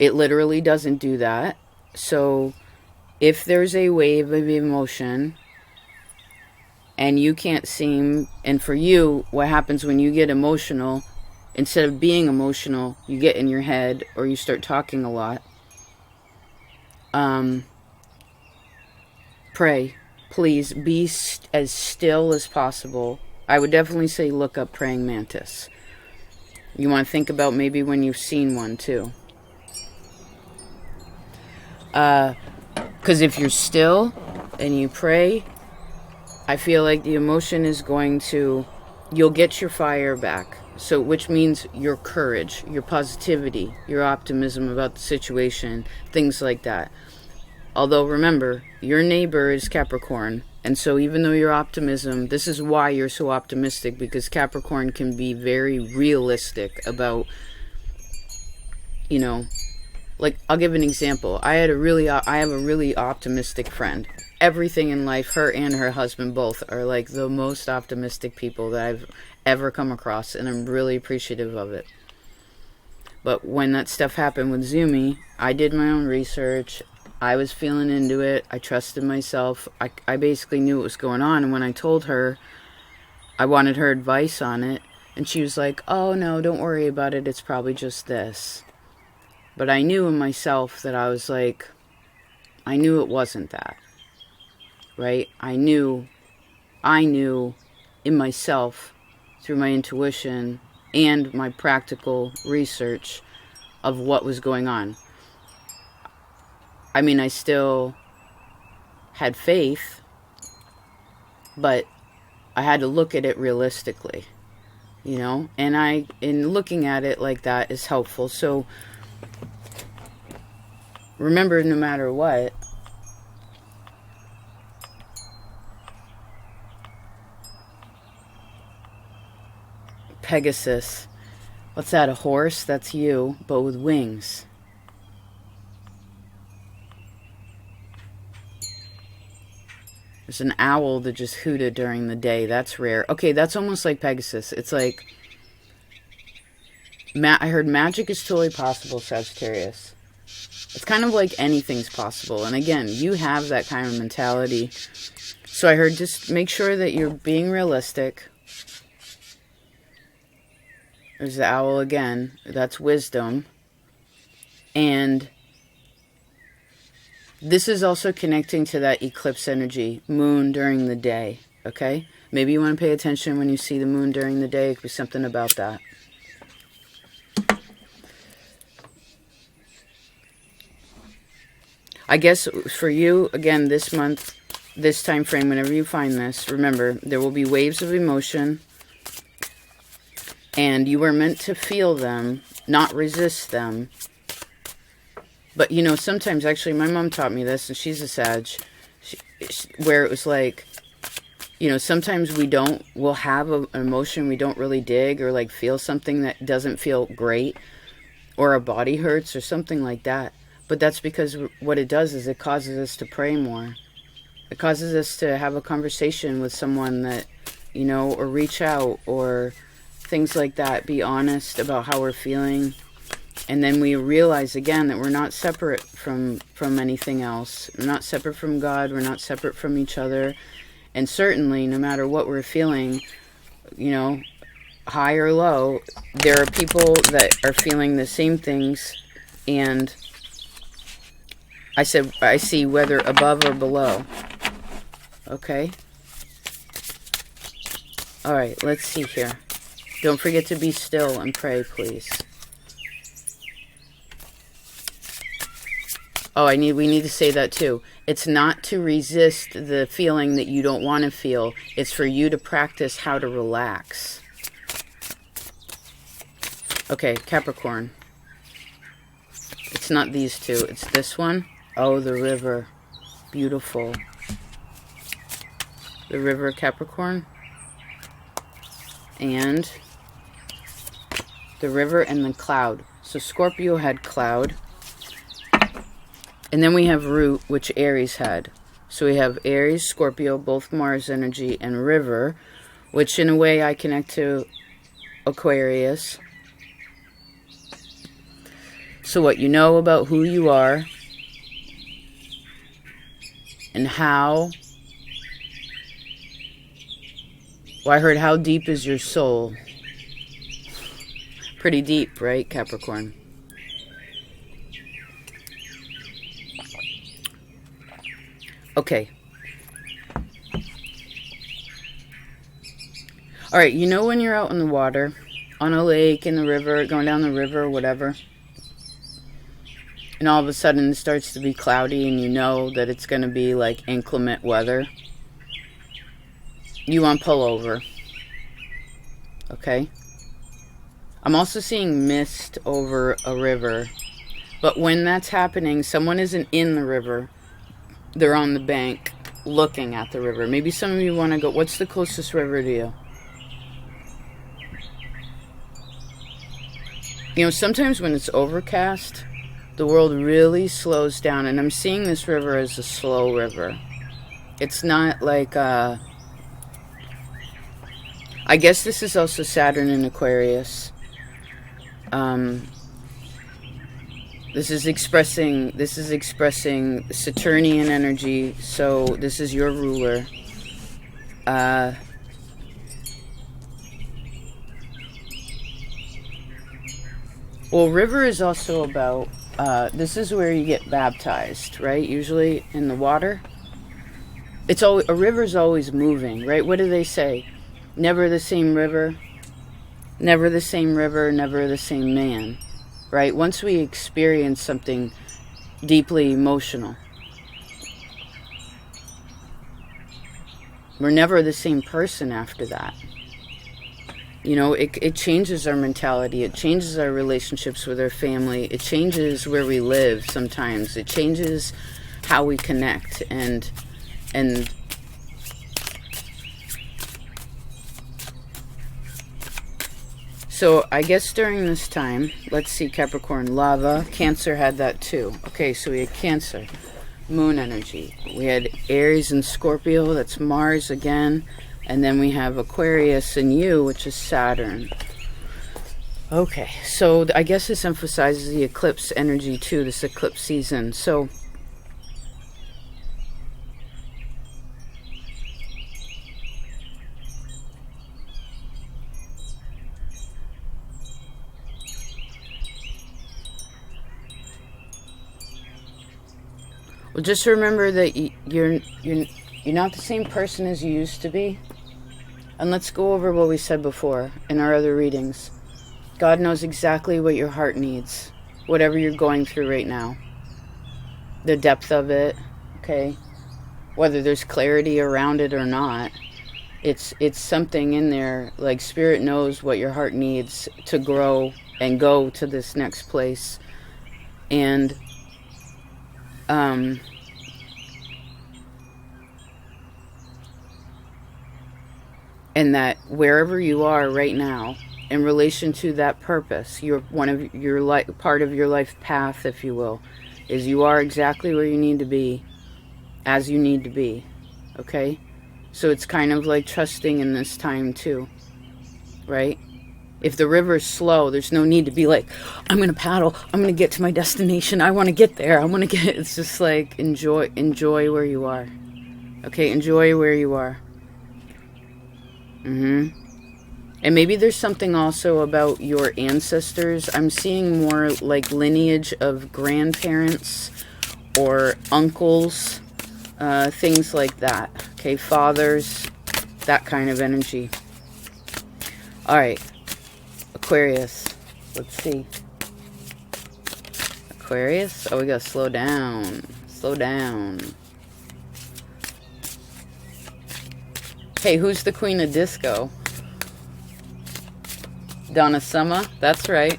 it literally doesn't do that. So if there's a wave of emotion and you can't seem, and for you, what happens when you get emotional, instead of being emotional, you get in your head or you start talking a lot. Pray. Please be as still as possible. I would definitely say look up praying mantis. You want to think about maybe when you've seen one too. Because if you're still and you pray, I feel like the emotion is going to, you'll get your fire back. So, which means your courage, your positivity, your optimism about the situation, things like that. Although, remember, your neighbor is Capricorn. And so even though your optimism, this is why you're so optimistic, because Capricorn can be very realistic about, like, I'll give an example. I have a really optimistic friend. Everything in life, her and her husband both are like the most optimistic people that I've ever come across, and I'm really appreciative of it. But when that stuff happened with Zumi, I did my own research. I was feeling into it. I trusted myself. I basically knew what was going on. And when I told her I wanted her advice on it, and she was like, oh, no, don't worry about it. It's probably just this. But I knew in myself that I was like, I knew it wasn't that. Right? I knew in myself through my intuition and my practical research of what was going on. I mean, I still had faith, but I had to look at it realistically, and in looking at it like that is helpful. So remember, no matter what, Pegasus, what's that, a horse? That's you, but with wings. There's an owl that just hooted during the day. That's rare. Okay, that's almost like Pegasus. It's like, I heard magic is totally possible, Sagittarius. It's kind of like anything's possible. And again, you have that kind of mentality. So I heard just make sure that you're being realistic. There's the owl again. That's wisdom. And this is also connecting to that eclipse energy, moon during the day, okay? Maybe you want to pay attention when you see the moon during the day. It could be something about that. I guess for you, again, this month, this time frame, whenever you find this, remember, there will be waves of emotion, and you are meant to feel them, not resist them. But, sometimes, actually, my mom taught me this, and she's a Sag, where it was like, sometimes we'll have an emotion we don't really dig, or like feel something that doesn't feel great. or our body hurts or something like that. But that's because what it does is it causes us to pray more. It causes us to have a conversation with someone that, you know, or reach out or things like that. Be honest about how we're feeling. And then we realize again that we're not separate from anything else. We're not separate from God. We're not separate from each other. And certainly, no matter what we're feeling, you know, high or low, there are people that are feeling the same things. And I see whether above or below. Okay? All right, let's see here. Don't forget to be still and pray, please. Oh, we need to say that too. It's not to resist the feeling that you don't want to feel. It's for you to practice how to relax. Okay, Capricorn. It's not these two. It's this one. Oh, the river. Beautiful. The river, Capricorn. And the river and the cloud. So Scorpio had cloud. And then we have root, which Aries had. So we have Aries, Scorpio, both Mars energy, and river, which in a way I connect to Aquarius. So what you know about who you are and how. Well, I heard how deep is your soul. Pretty deep, right, Capricorn? Okay. All right, you know when you're out in the water, on a lake, in the river, going down the river, whatever, and all of a sudden it starts to be cloudy and you know that it's going to be like inclement weather, you want to pull over. Okay? I'm also seeing mist over a river, but when that's happening, someone isn't in the river. They're on the bank looking at the river. Maybe some of you want to go. What's the closest river to you? You know, sometimes when it's overcast, the world really slows down. And I'm seeing this river as a slow river. It's not like, I guess this is also Saturn in Aquarius. This is expressing Saturnian energy, so this is your ruler. Well, river is also about, this is where you get baptized, right? Usually in the water. It's always, a river's always moving, right? What do they say? Never the same river, never the same river, never the same man. Right? Once we experience something deeply emotional, we're never the same person after that. You know, it changes our mentality. It changes our relationships with our family. It changes where we live sometimes. It changes how we connect. And so I guess during this time, let's see, Capricorn, lava, Cancer had that too. Okay, so we had Cancer, moon energy. We had Aries and Scorpio, that's Mars again. And then we have Aquarius and you, which is Saturn. Okay, so I guess this emphasizes the eclipse energy too, this eclipse season. So well, just remember that you're not the same person as you used to be. And let's go over what we said before in our other readings. God knows exactly what your heart needs, whatever you're going through right now. The depth of it, okay? Whether there's clarity around it or not, it's something in there, like Spirit knows what your heart needs to grow and go to this next place. And and that wherever you are right now, in relation to that purpose, one of your part of your life path, if you will, is you are exactly where you need to be, as you need to be. Okay? So it's kind of like trusting in this time too, right? If the river's slow, there's no need to be like, I'm going to paddle, I'm going to get to my destination, I want to get there, I want to get... It's just like, enjoy where you are. Okay, enjoy where you are. And maybe there's something also about your ancestors. I'm seeing more like lineage of grandparents or uncles, things like that. Okay, fathers, that kind of energy. All right. Aquarius. Let's see. Aquarius. Oh, we gotta slow down. Slow down. Hey, who's the queen of disco? Donna Summer. That's right.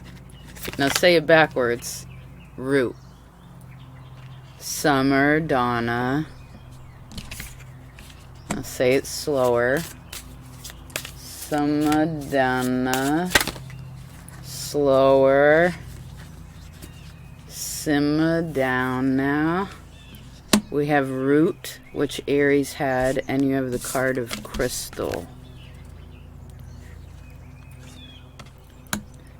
Now say it backwards. Root. Summer, Donna. Now say it slower. Summer, Donna. Slower. Simmer down now. We have Root, which Aries had, and you have the card of Crystal.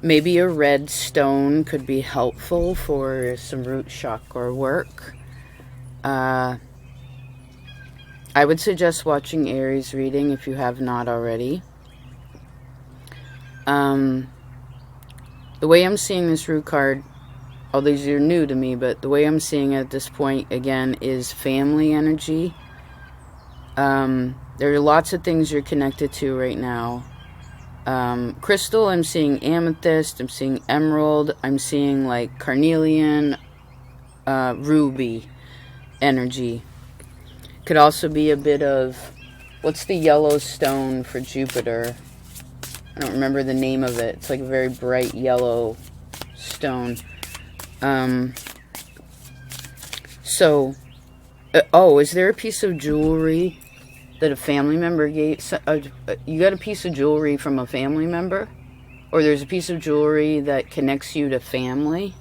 Maybe a red stone could be helpful for some root chakra work. I would suggest watching Aries reading if you have not already. The way I'm seeing this root card, all these are new to me, but the way I'm seeing it at this point, again, is family energy. There are lots of things you're connected to right now. Crystal, I'm seeing amethyst, I'm seeing emerald, I'm seeing like carnelian, ruby energy. Could also be a bit of, what's the yellow stone for Jupiter? I don't remember the name of it. It's like a very bright yellow stone. Is there a piece of jewelry that a family member gave? You got a piece of jewelry from a family member? Or there's a piece of jewelry that connects you to family?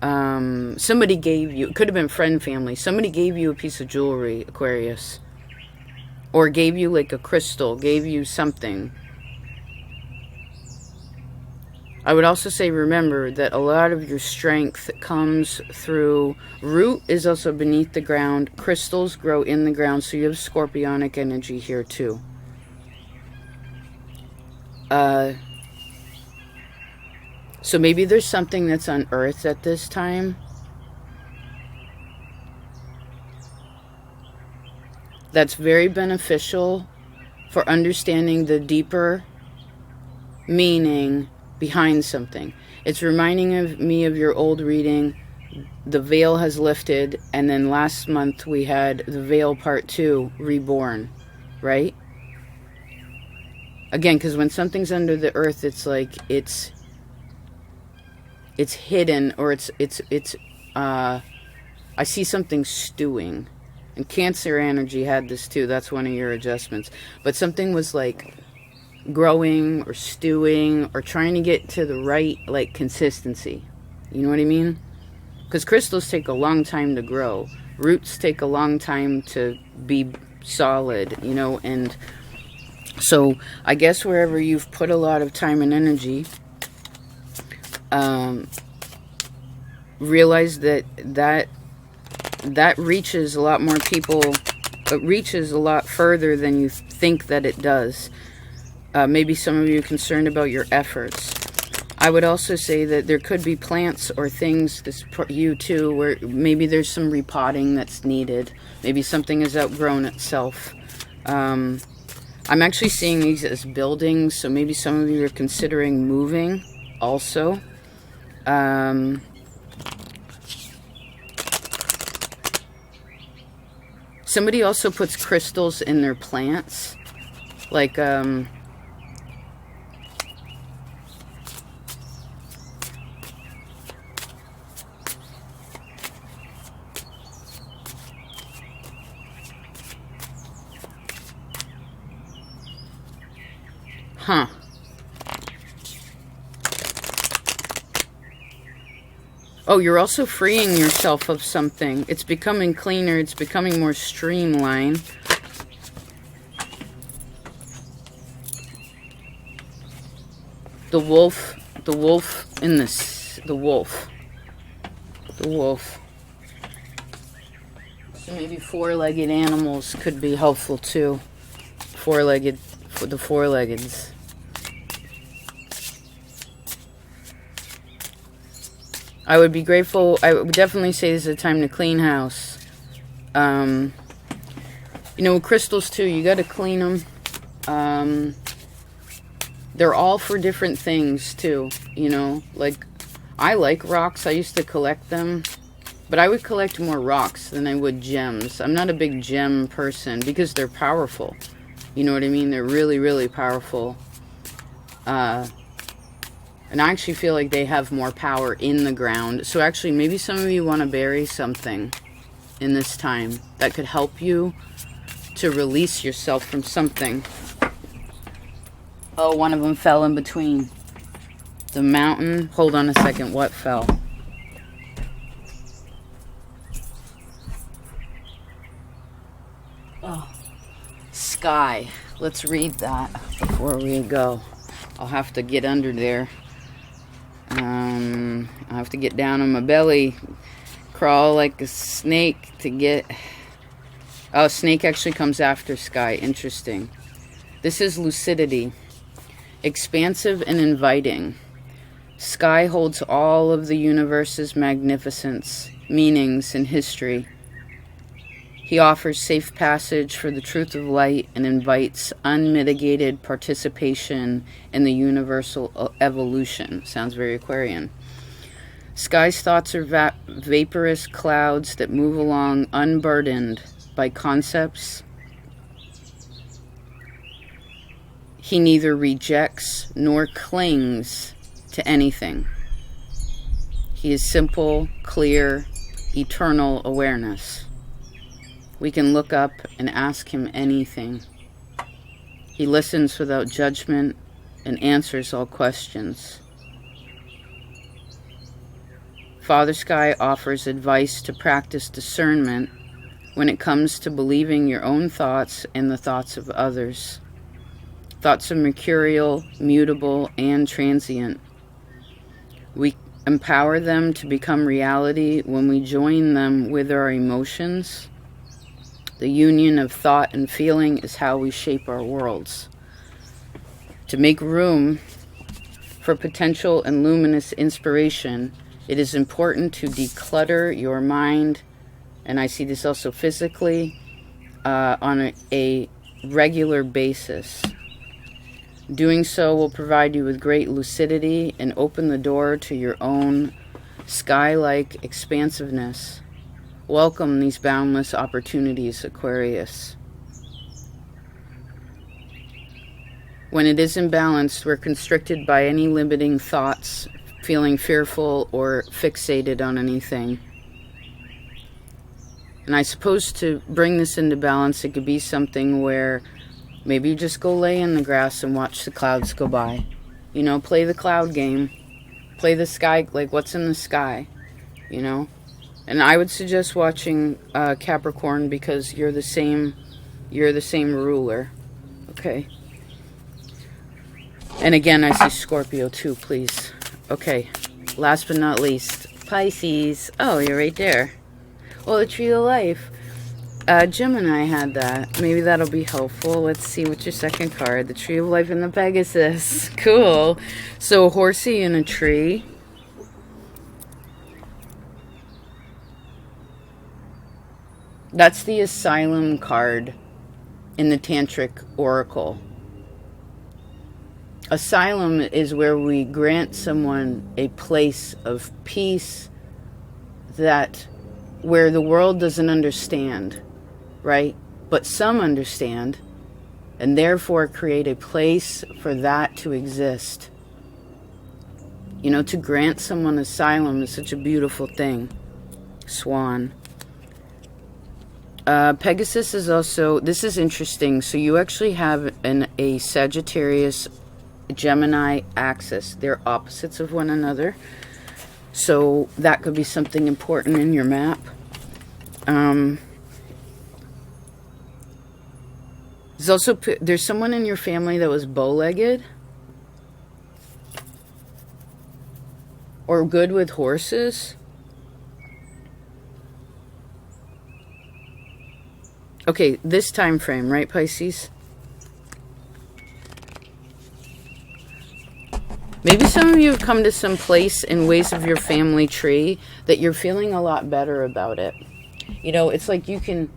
Somebody gave you, it could have been friend, family. Somebody gave you a piece of jewelry, Aquarius. Or gave you like a crystal, gave you something. I would also say, remember that a lot of your strength comes through... Root is also beneath the ground. Crystals grow in the ground, so you have scorpionic energy here too. So maybe there's something that's unearthed at this time that's very beneficial for understanding the deeper meaning behind something. It's reminding me of your old reading, The Veil Has Lifted, and then last month we had The Veil Part 2, Reborn, right? Again, because when something's under the earth, it's like it's hidden, or I see something stewing. And Cancer energy had this too. That's one of your adjustments. But something was like growing or stewing or trying to get to the right like consistency. You know what I mean? Because crystals take a long time to grow. Roots take a long time to be solid, you know. And so I guess wherever you've put a lot of time and energy, realize that reaches a lot more people. It reaches a lot further than you think that it does. Maybe some of you are concerned about your efforts. I would also say that there could be plants or things, you too, where maybe there's some repotting that's needed. Maybe something has outgrown itself. I'm actually seeing these as buildings, so maybe some of you are considering moving also. Somebody also puts crystals in their plants. Like, Oh, you're also freeing yourself of something. It's becoming cleaner. It's becoming more streamlined. The wolf in this, the wolf. So maybe four-legged animals could be helpful too. Four-legged, for the four-leggeds. I would be grateful. I would definitely say this is a time to clean house. You know, crystals too, you got to clean them. They're all for different things too, you know. Like, I like rocks. I used to collect them. But I would collect more rocks than I would gems. I'm not a big gem person because they're powerful. You know what I mean? They're really, really powerful. And I actually feel like they have more power in the ground. So actually, maybe some of you want to bury something in this time that could help you to release yourself from something. Oh, one of them fell in between. The mountain. Hold on a second. What fell? Oh. Sky. Let's read that before we go. I'll have to get under there. I'll have to get down on my belly. Crawl like a snake to get... Oh, snake actually comes after sky. Interesting. This is lucidity. Expansive and inviting. Sky holds all of the universe's magnificence, meanings, and history. He offers safe passage for the truth of light and invites unmitigated participation in the universal evolution. Sounds very Aquarian. Sky's thoughts are vaporous clouds that move along unburdened by concepts. He neither rejects nor clings to anything. He is simple, clear, eternal awareness. We can look up and ask him anything. He listens without judgment and answers all questions. Father Sky offers advice to practice discernment when it comes to believing your own thoughts and the thoughts of others. Thoughts are mercurial, mutable, and transient. We empower them to become reality when we join them with our emotions. The union of thought and feeling is how we shape our worlds. To make room for potential and luminous inspiration, it is important to declutter your mind, and I see this also physically, on a regular basis. Doing so will provide you with great lucidity and open the door to your own sky-like expansiveness. Welcome these boundless opportunities, Aquarius. When it is imbalanced, we're constricted by any limiting thoughts, feeling fearful or fixated on anything. And I suppose to bring this into balance, it could be something where maybe you just go lay in the grass and watch the clouds go by. You know, play the cloud game. Play the sky, like what's in the sky, you know? And I would suggest watching Capricorn because you're the same ruler. Okay. And again, I see Scorpio too, please. Okay. Last but not least, Pisces. Oh, you're right there. Well, the Tree of Life. Gemini had that. Maybe that'll be helpful. Let's see, what's your second card? The Tree of Life and the Pegasus. Cool. So, a horsey in a tree. That's the Asylum card in the Tantric Oracle. Asylum is where we grant someone a place of peace where the world doesn't understand. Right? But some understand, and therefore create a place for that to exist. You know, to grant someone asylum is such a beautiful thing. Swan. Pegasus is also, this is interesting. So you actually have a Sagittarius Gemini axis. They're opposites of one another. So that could be something important in your map. There's someone in your family that was bow-legged or good with horses. Okay, this time frame, right, Pisces? Maybe some of you have come to some place in ways of your family tree that you're feeling a lot better about it. You know, it's like you can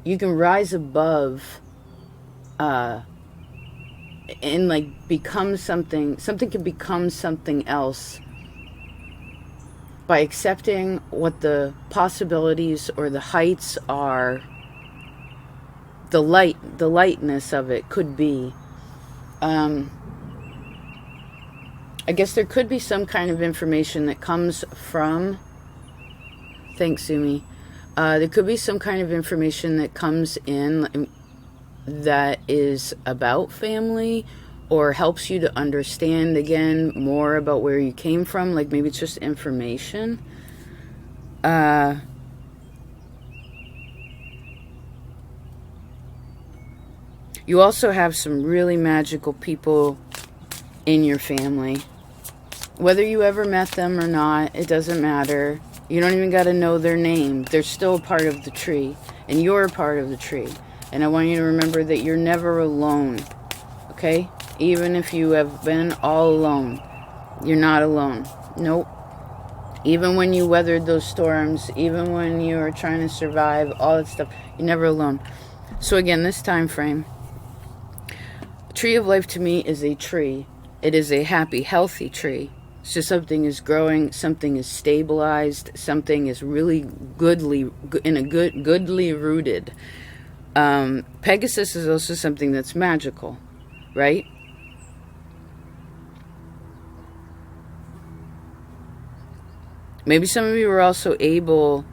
rise above and like become something can become something else by accepting what the possibilities or the heights are, the lightness of it could be. I guess there could be some kind of information that comes from, thanks Sumi, there could be some kind of information that comes in that is about family or helps you to understand again more about where you came from. Like maybe it's just information. You also have some really magical people in your family. Whether you ever met them or not, it doesn't matter. You don't even got to know their name. They're still a part of the tree, and you're a part of the tree. And I want you to remember that you're never alone, okay? Even if you have been all alone, you're not alone. Nope. Even when you weathered those storms, even when you were trying to survive, all that stuff, you're never alone. So again, this time frame, tree of life to me is a tree. It is a happy, healthy tree. So something is growing, something is stabilized, something is really goodly rooted. Pegasus is also something that's magical, right? Maybe some of you are also able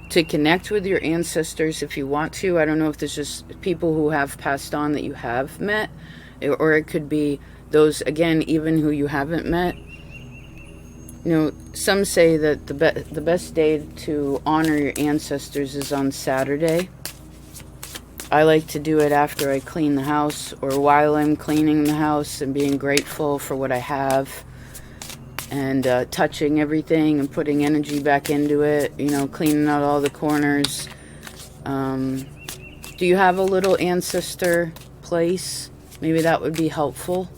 to connect with your ancestors if you want to. I don't know if there's just people who have passed on that you have met, or it could be those, again, even who you haven't met. You know, some say that the best day to honor your ancestors is on Saturday. I like to do it after I clean the house or while I'm cleaning the house and being grateful for what I have and touching everything and putting energy back into it, you know, cleaning out all the corners. Do you have a little ancestor place? Maybe that would be helpful.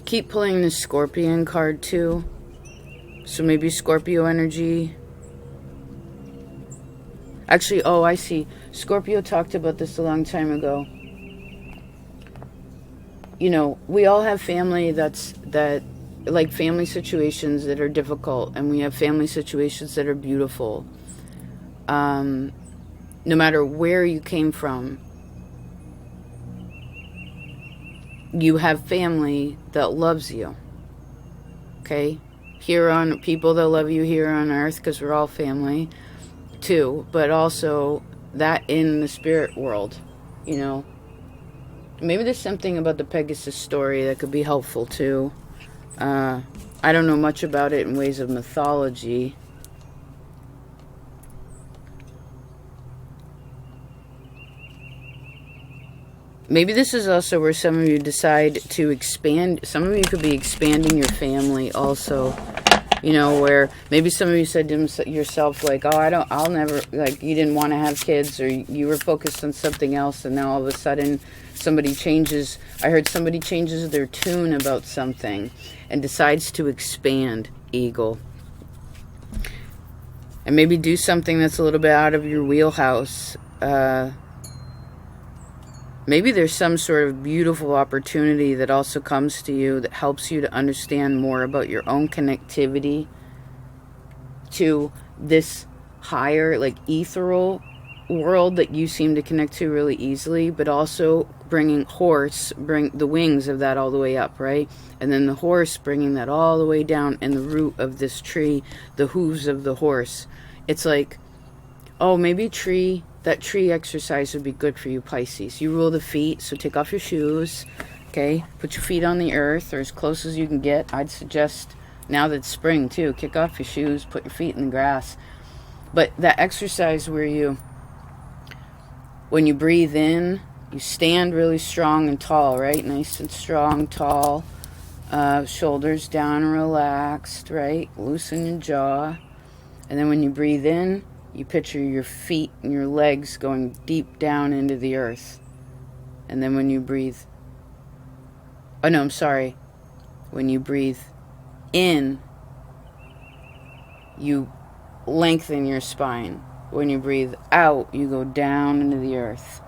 Keep pulling the Scorpion card too. So maybe Scorpio energy. Actually, oh, I see. Scorpio talked about this a long time ago. You know, we all have family like family situations that are difficult, and we have family situations that are beautiful. No matter where you came from, you have family that loves you. Okay? People that love you here on earth, because we're all family too, but also that in the spirit world, you know. Maybe there's something about the Pegasus story that could be helpful too. I don't know much about it in ways of mythology. Maybe this is also where some of you decide to expand. Some of you could be expanding your family also. You know, where maybe some of you said to yourself, like, oh, I'll never, like, you didn't want to have kids, or you were focused on something else, and now all of a sudden somebody changes. I heard somebody changes their tune about something and decides to expand, Eagle. And maybe do something that's a little bit out of your wheelhouse. Maybe there's some sort of beautiful opportunity that also comes to you that helps you to understand more about your own connectivity to this higher, like, ethereal world that you seem to connect to really easily, but also bring the wings of that all the way up, right? And then the horse bringing that all the way down, and the root of this tree, the hooves of the horse. It's like, oh, maybe that tree exercise would be good for you, Pisces. You rule the feet, so take off your shoes Okay, put your feet on the earth or as close as you can get. I'd suggest, now that it's spring too, kick off your shoes, put your feet in the grass. But that exercise where you, when you breathe in, you stand really strong and tall, right? Nice and strong, tall. Shoulders down and relaxed, right? Loosen your jaw. And then when you breathe in, you picture your feet and your legs going deep down into the earth. And then when you breathe... Oh, no, I'm sorry. When you breathe in, you lengthen your spine. When you breathe out, you go down into the earth.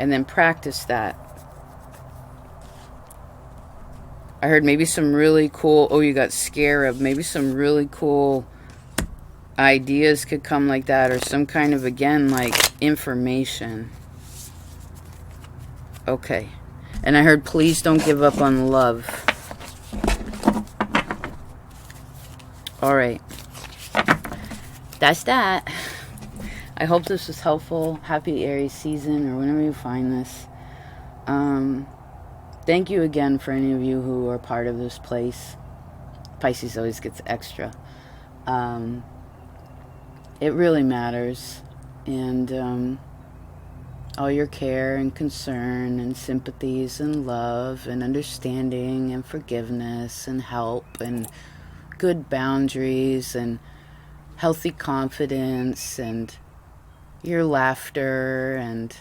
And then practice that. I heard maybe some really cool... Oh, you got scarab. Maybe some really cool ideas could come like that. Or some kind of, again, like information. Okay. And I heard, please don't give up on love. All right. That's that. I hope this was helpful. Happy Aries season, or whenever you find this. Thank you again for any of you who are part of this place. Pisces always gets extra. It really matters. And all your care and concern and sympathies and love and understanding and forgiveness and help and good boundaries and healthy confidence and your laughter and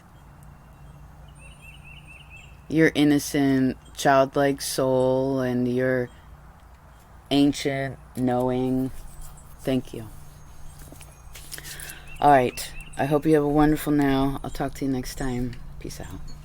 your innocent childlike soul and your ancient knowing. Thank you. All right. I hope you have a wonderful now. I'll talk to you next time. Peace out.